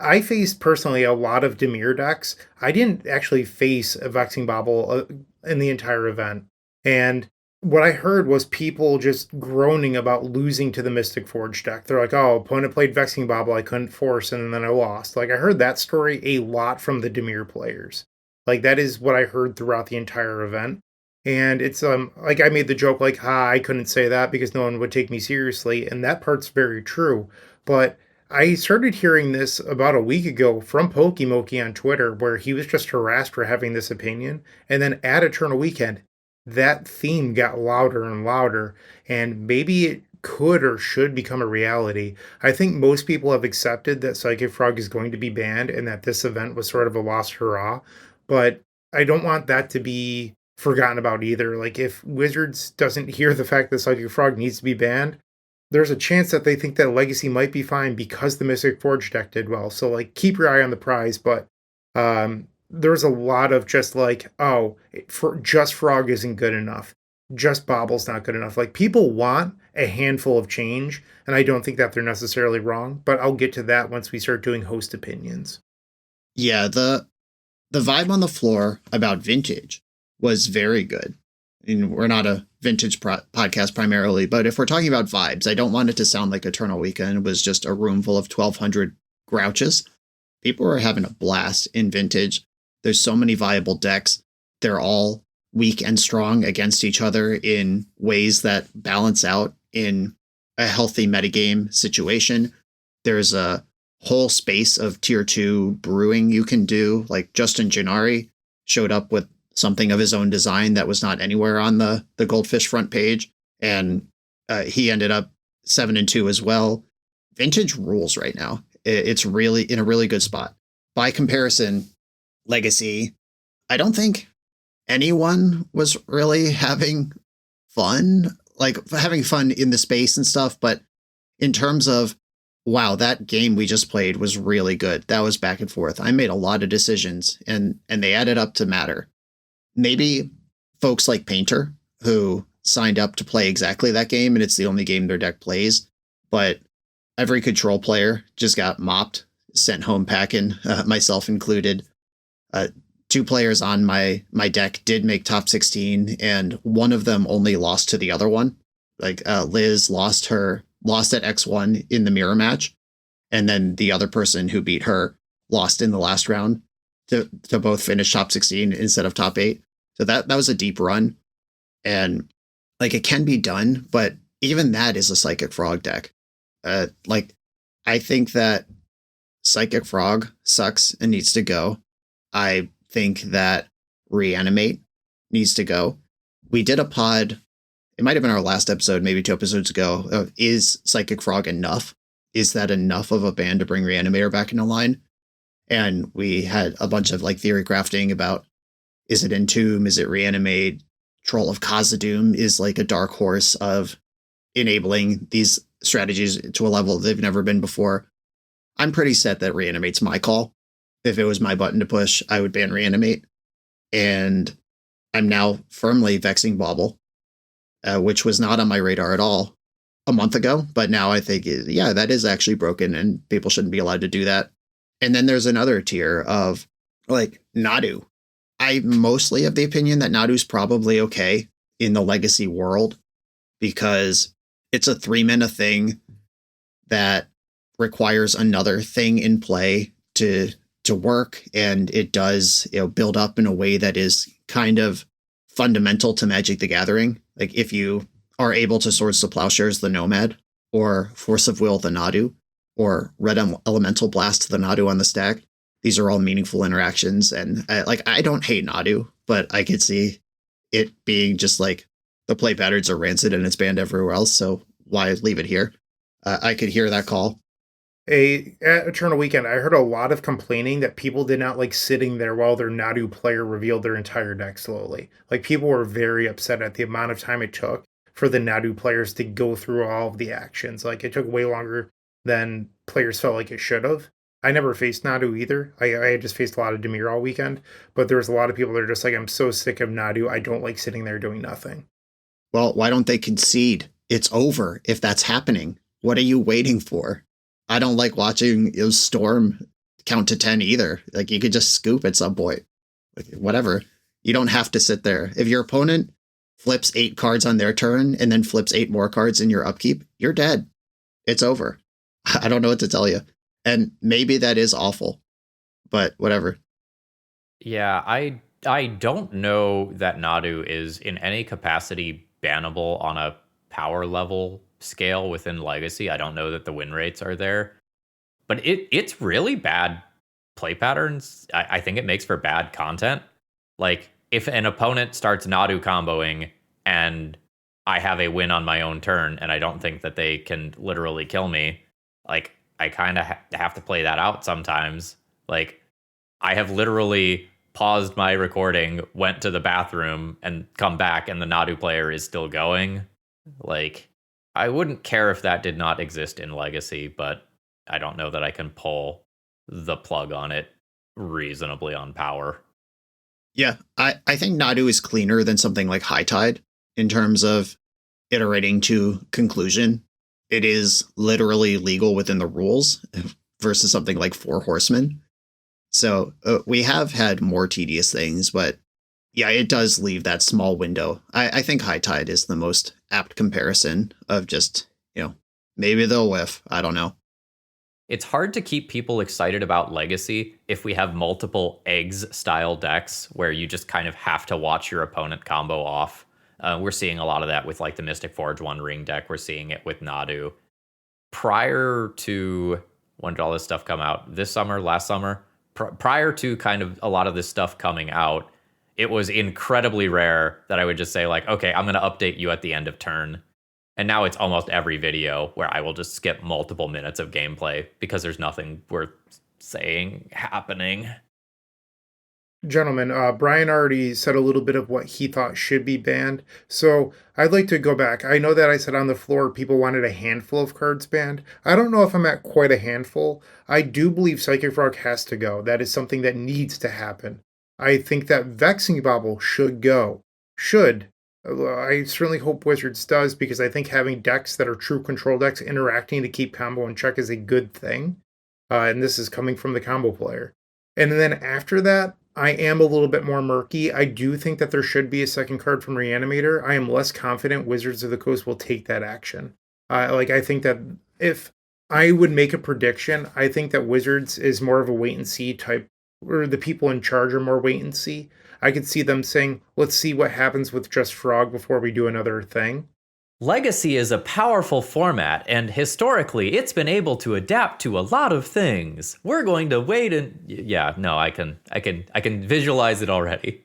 [SPEAKER 2] I faced personally a lot of Dimir decks. I didn't actually face a Vexing Bobble in the entire event. And what I heard was people just groaning about losing to the Mystic Forge deck. They're like, oh, opponent played Vexing Bobble, I couldn't force, and then I lost. Like, I heard that story a lot from the Dimir players. Like, that is what I heard throughout the entire event. And it's, like, I made the joke, like, I couldn't say that because no one would take me seriously, and that part's very true. But I started hearing this about a week ago from Pokimoki on Twitter, where he was just harassed for having this opinion. And then at Eternal Weekend, that theme got louder and louder, and maybe it could or should become a reality. I think most people have accepted that Psychic Frog is going to be banned and that this event was sort of a lost hurrah, but I don't want that to be forgotten about either. Like, if Wizards doesn't hear the fact that Psychic Frog needs to be banned, there's a chance that they think that Legacy might be fine because the Mystic Forge deck did well. So, like, keep your eye on the prize, but there's a lot of just like, oh, just Frog isn't good enough. Just Bobble's not good enough. Like, people want a handful of change, and I don't think that they're necessarily wrong, but I'll get to that once we start doing host opinions.
[SPEAKER 4] Yeah, the vibe on the floor about Vintage was very good. I mean, we're not a vintage podcast primarily, but if we're talking about vibes, I don't want it to sound like Eternal Weekend was just a room full of 1,200 grouches. People are having a blast in Vintage. There's so many viable decks. They're all weak and strong against each other in ways that balance out in a healthy metagame situation. There's a whole space of tier 2 brewing you can do. Like Justin Gennari showed up with something of his own design that was not anywhere on the Goldfish front page, and he ended up 7-2 as well. Vintage rules right now. It's really in a really good spot. By comparison, Legacy, I don't think anyone was really having fun, like having fun in the space and stuff, but in terms of, wow, that game we just played was really good. That was back and forth. I made a lot of decisions, and they added up to matter. Maybe folks like Painter, who signed up to play exactly that game, and it's the only game their deck plays, but every control player just got mopped, sent home packing, myself included. 2 players on my deck did make top 16, and one of them only lost to the other one. Like Liz lost at X1 in the mirror match, And then the other person who beat her lost in the last round to both finish top 16 instead of top 8. So that was a deep run. And like it can be done, but even that is a Psychic Frog deck. Like I think that Psychic Frog sucks and needs to go. I think that Reanimate needs to go. We did a pod, it might have been our last episode, maybe 2 episodes ago. Is Psychic Frog enough? Is that enough of a ban to bring Reanimator back into line? And we had a bunch of like theory crafting about, is it Entomb? Is it Reanimate? Troll of Khazad-dûm is like a dark horse of enabling these strategies to a level they've never been before. I'm pretty set that Reanimate's my call. If it was my button to push, I would ban Reanimate. And I'm now firmly vexing Bauble, which was not on my radar at all a month ago. But now I think, yeah, that is actually broken and people shouldn't be allowed to do that. And then there's another tier of like Nadu. I'm mostly of the opinion that Nadu's probably okay in the legacy world because it's a 3-mana thing that requires another thing in play to work, and it does, build up in a way that is kind of fundamental to Magic the Gathering. Like if you are able to Swords to Plowshares the Nomad, or Force of Will the Nadu, or Red Elemental Blast the Nadu on the stack, these are all meaningful interactions. And I don't hate Nadu, but I could see it being just like the play patterns are rancid and it's banned everywhere else. So why leave it here? I could hear that call.
[SPEAKER 2] At Eternal Weekend, I heard a lot of complaining that people did not like sitting there while their Nadu player revealed their entire deck slowly. Like people were very upset at the amount of time it took for the Nadu players to go through all of the actions. Like it took way longer than players felt like it should have. I never faced Nadu either. I just faced a lot of Dimir all weekend, but there was a lot of people that are just like, I'm so sick of Nadu. I don't like sitting there doing nothing.
[SPEAKER 4] Well, why don't they concede? It's over if that's happening. What are you waiting for? I don't like watching Storm count to 10 either. Like you could just scoop at some point. Like, whatever. You don't have to sit there. If your opponent flips 8 cards on their turn and then flips 8 more cards in your upkeep, you're dead. It's over. I don't know what to tell you. And maybe that is awful, but whatever.
[SPEAKER 3] Yeah, I don't know that Nadu is in any capacity bannable on a power level scale within Legacy. I don't know that the win rates are there, but it's really bad play patterns. I think it makes for bad content. Like if an opponent starts Nadu comboing and I have a win on my own turn and I don't think that they can literally kill me, like I kind of have to play that out sometimes. Like I have literally paused my recording, went to the bathroom and come back and the Nadu player is still going. Like I wouldn't care if that did not exist in Legacy, but I don't know that I can pull the plug on it reasonably on power.
[SPEAKER 4] Yeah, I think Nadu is cleaner than something like High Tide in terms of iterating to conclusion. It is literally legal within the rules versus something like Four Horsemen. So we have had more tedious things, but yeah, it does leave that small window. I think High Tide is the most apt comparison of just, maybe they'll whiff. I don't know.
[SPEAKER 3] It's hard to keep people excited about Legacy if we have multiple eggs style decks where you just kind of have to watch your opponent combo off. We're seeing a lot of that with like the Mystic Forge One Ring deck. We're seeing it with Nadu. Prior to, when did all this stuff come out? This summer, last summer? Prior to kind of a lot of this stuff coming out, it was incredibly rare that I would just say like, okay, I'm going to update you at the end of turn. And now it's almost every video where I will just skip multiple minutes of gameplay because there's nothing worth saying happening.
[SPEAKER 2] Gentlemen, Brian already said a little bit of what he thought should be banned, so I'd like to go back. I know that I said on the floor people wanted a handful of cards banned. I don't know if I'm at quite a handful. I do believe Psychic Frog has to go. That is something that needs to happen. I think that Vexing Bauble should go. Should. I certainly hope Wizards does, because I think having decks that are true control decks interacting to keep combo in check is a good thing. And this is coming from the combo player. And then after that, I am a little bit more murky. I do think that there should be a second card from Reanimator. I am less confident Wizards of the Coast will take that action. I think that if I would make a prediction. I think that Wizards is more of a wait and see type, or the people in charge are more wait and see. I could see them saying, let's see what happens with just Frog before we do another thing.
[SPEAKER 3] Legacy is a powerful format, and historically, it's been able to adapt to a lot of things. We're going to wait and I can visualize it already.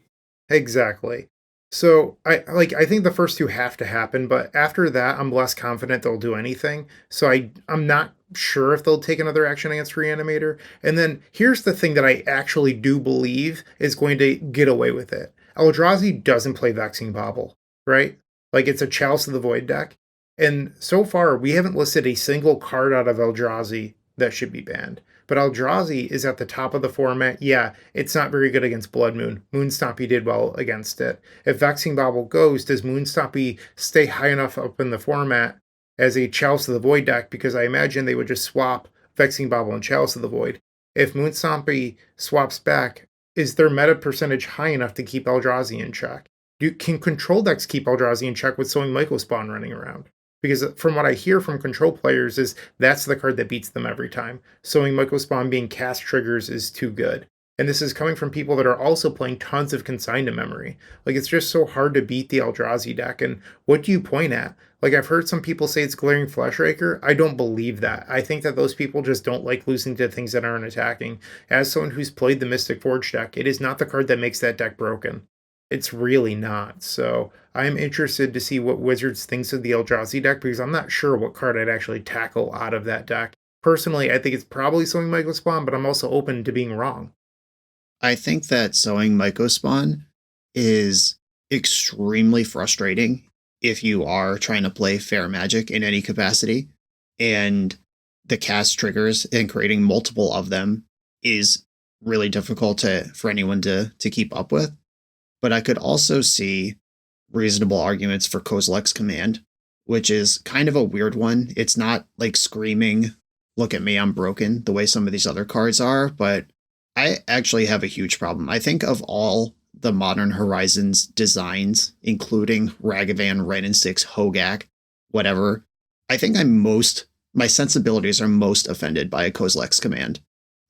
[SPEAKER 2] Exactly. So I think the first two have to happen, but after that, I'm less confident they'll do anything. So I'm not sure if they'll take another action against Reanimator. And then here's the thing that I actually do believe is going to get away with it. Eldrazi doesn't play Vexing Bauble, right? Like it's a Chalice of the Void deck. And so far, we haven't listed a single card out of Eldrazi that should be banned. But Eldrazi is at the top of the format. Yeah, it's not very good against Blood Moon. Moonstompy did well against it. If Vexing Bauble goes, does Moonstompy stay high enough up in the format as a Chalice of the Void deck? Because I imagine they would just swap Vexing Bauble and Chalice of the Void. If Moonstompy swaps back, is their meta percentage high enough to keep Eldrazi in check? Can control decks keep Eldrazi in check with Sowing Mycospawn running around? Because from what I hear from control players is that's the card that beats them every time. Sowing Mycospawn being cast triggers is too good. And this is coming from people that are also playing tons of Consign to Memory. Like, it's just so hard to beat the Eldrazi deck. And what do you point at? Like, I've heard some people say it's Glaring Fleshraker. I don't believe that. I think that those people just don't like losing to things that aren't attacking. As someone who's played the Mystic Forge deck, it is not the card that makes that deck broken. It's really not. So I'm interested to see what Wizards thinks of the Eldrazi deck because I'm not sure what card I'd actually tackle out of that deck. Personally, I think it's probably Sowing Mycospawn, but I'm also open to being wrong.
[SPEAKER 4] I think that Sowing Mycospawn is extremely frustrating if you are trying to play fair Magic in any capacity. And the cast triggers and creating multiple of them is really difficult for anyone to keep up with. But I could also see reasonable arguments for Kozilek's Command, which is kind of a weird one. It's not like screaming, look at me, I'm broken, the way some of these other cards are, but I actually have a huge problem. I think of all the Modern Horizons designs, including Ragavan, Ren and Six, Hogak, whatever, I think my sensibilities are most offended by a Kozilek's Command.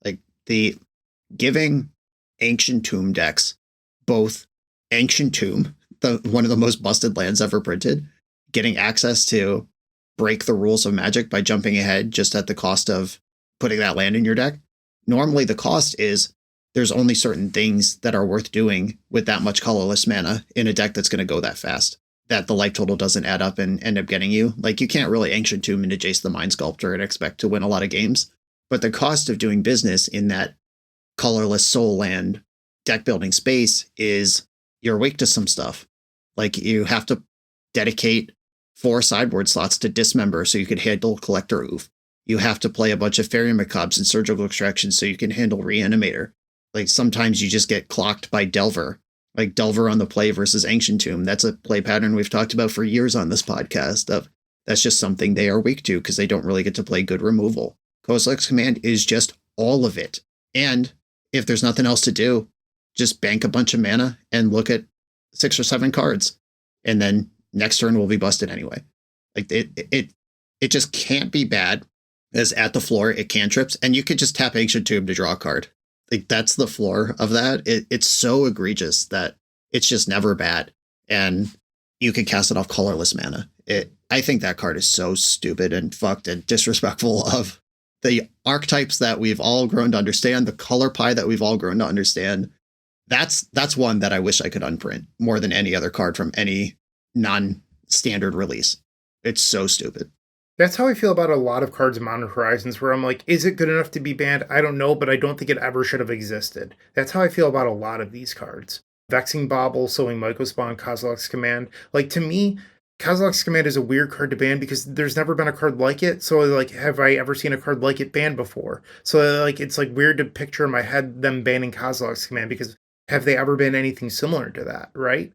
[SPEAKER 4] Like the giving Ancient Tomb decks both Ancient Tomb, one of the most busted lands ever printed, getting access to break the rules of Magic by jumping ahead just at the cost of putting that land in your deck. Normally the cost is there's only certain things that are worth doing with that much colorless mana in a deck that's going to go that fast, that the life total doesn't add up and end up getting you. Like you can't really Ancient Tomb into Jace the Mind Sculptor and expect to win a lot of games. But the cost of doing business in that colorless soul land deck building space is you're weak to some stuff. Like you have to dedicate 4 sideboard slots to Dismember so you could handle Collector Oof. You have to play a bunch of Fairy Macabres and Surgical Extraction so you can handle Reanimator. Like sometimes you just get clocked by Delver. Like Delver on the play versus Ancient Tomb. That's a play pattern we've talked about for years on this podcast. That's just something they are weak to because they don't really get to play good removal. Kozilek's Command is just all of it. And if there's nothing else to do, just bank a bunch of mana and look at 6 or 7 cards. And then next turn will be busted anyway. Like it just can't be bad, as at the floor it cantrips, and you could just tap Ancient Tomb to draw a card. Like that's the floor of that. It's so egregious that it's just never bad. And you can cast it off colorless mana. I think that card is so stupid and fucked and disrespectful of the archetypes that we've all grown to understand, the color pie that we've all grown to understand. That's one that I wish I could unprint more than any other card from any non-standard release. It's so stupid.
[SPEAKER 2] That's how I feel about a lot of cards in Modern Horizons, where I'm like, is it good enough to be banned? I don't know, but I don't think it ever should have existed. That's how I feel about a lot of these cards. Vexing Bauble, Sowing Mycospawn, Kozilek's Command. Like, to me, Kozilek's Command is a weird card to ban because there's never been a card like it. So, like, have I ever seen a card like it banned before? So, like, it's, like, weird to picture in my head them banning Kozilek's Command because have they ever been anything similar to that, right?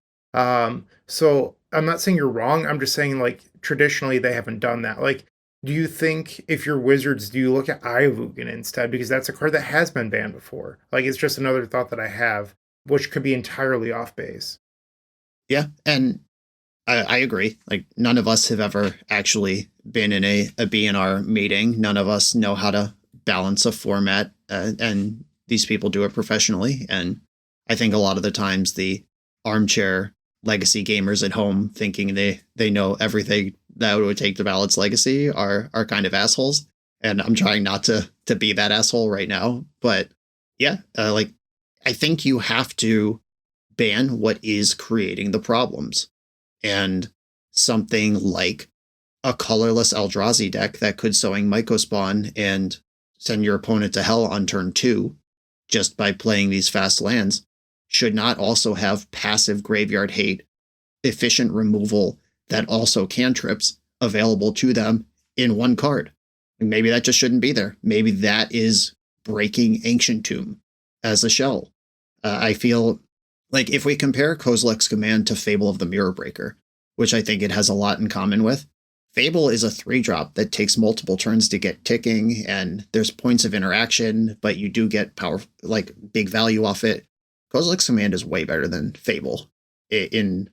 [SPEAKER 2] So I'm not saying you're wrong. I'm just saying, like, traditionally they haven't done that. Like, do you think if you're Wizards, do you look at Eye of Ugin instead? Because that's a card that has been banned before. Like, it's just another thought that I have, which could be entirely off base.
[SPEAKER 4] Yeah, and I agree. Like, none of us have ever actually been in a BNR meeting. None of us know how to balance a format, and these people do it professionally. And I think a lot of the times the armchair legacy gamers at home thinking they know everything that it would take to balance legacy are kind of assholes. And I'm trying not to be that asshole right now. But yeah, like, I think you have to ban what is creating the problems. And something like a colorless Eldrazi deck that could Sowing Mycospawn and send your opponent to hell on turn 2 just by playing these fast lands should not also have passive graveyard hate, efficient removal that also cantrips available to them in one card. And maybe that just shouldn't be there. Maybe that is breaking Ancient Tomb as a shell. I feel like if we compare Kozilek's Command to Fable of the Mirror Breaker, which I think it has a lot in common with, Fable is a 3-drop that takes multiple turns to get ticking, and there's points of interaction, but you do get power, like big value off it. Kozilek's Command is way better than Fable in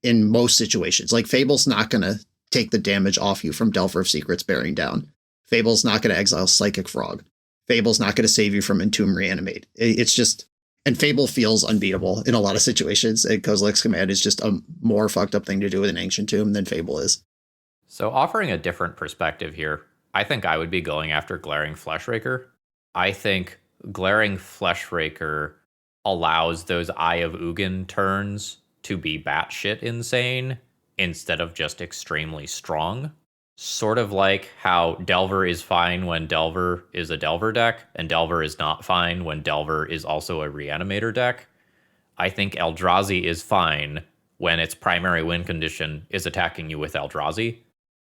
[SPEAKER 4] most situations. Like, Fable's not going to take the damage off you from Delver of Secrets bearing down. Fable's not going to exile Psychic Frog. Fable's not going to save you from Entomb Reanimate. It's just... And Fable feels unbeatable in a lot of situations. And Kozilek's Command is just a more fucked up thing to do with an Ancient Tomb than Fable is.
[SPEAKER 3] So offering a different perspective here, I think I would be going after Glaring Fleshraker. I think Glaring Fleshraker allows those Eye of Ugin turns to be batshit insane instead of just extremely strong. Sort of like how Delver is fine when Delver is a Delver deck, and Delver is not fine when Delver is also a Reanimator deck. I think Eldrazi is fine when its primary win condition is attacking you with Eldrazi.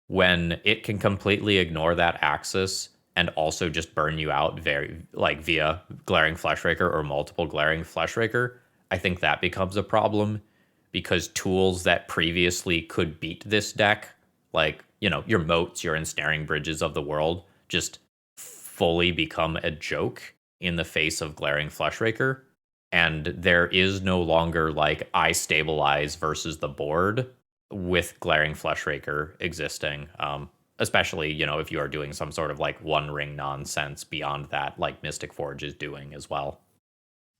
[SPEAKER 3] When it can completely ignore that axis and also just burn you out via Glaring Fleshraker or multiple Glaring Fleshraker, I think that becomes a problem, because tools that previously could beat this deck, like, you know, your moats, your ensnaring bridges of the world, just fully become a joke in the face of Glaring Fleshraker. And there is no longer like I stabilize versus the board with Glaring Fleshraker existing. Especially, you know, if you are doing some sort of like one ring nonsense beyond that, like Mystic Forge is doing as well.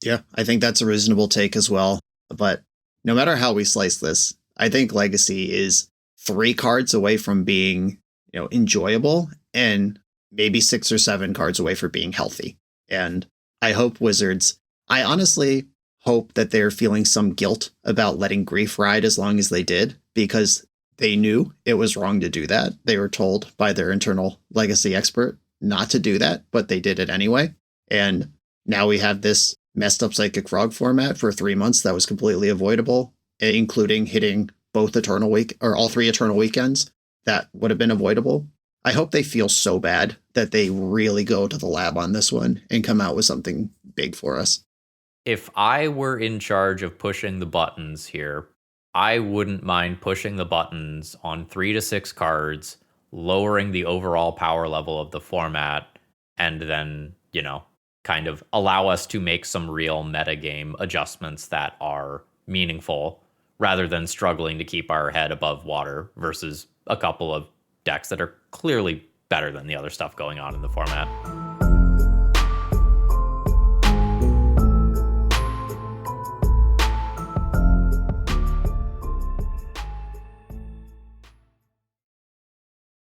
[SPEAKER 4] Yeah, I think that's a reasonable take as well. But no matter how we slice this, I think Legacy is 3 cards away from being, you know, enjoyable, and maybe 6 or 7 cards away from being healthy. And I hope Wizards, I honestly hope that they're feeling some guilt about letting Grief ride as long as they did, because they knew it was wrong to do that. They were told by their internal Legacy expert not to do that, but they did it anyway. And now we have this messed up Psychic Frog format for 3 months that was completely avoidable, including hitting both Eternal Week or all 3 Eternal Weekends that would have been avoidable. I hope they feel so bad that they really go to the lab on this one and come out with something big for us.
[SPEAKER 3] If I were in charge of pushing the buttons here, I wouldn't mind pushing the buttons on 3 to 6 cards, lowering the overall power level of the format, and then, you know, kind of allow us to make some real metagame adjustments that are meaningful, rather than struggling to keep our head above water versus a couple of decks that are clearly better than the other stuff going on in the format.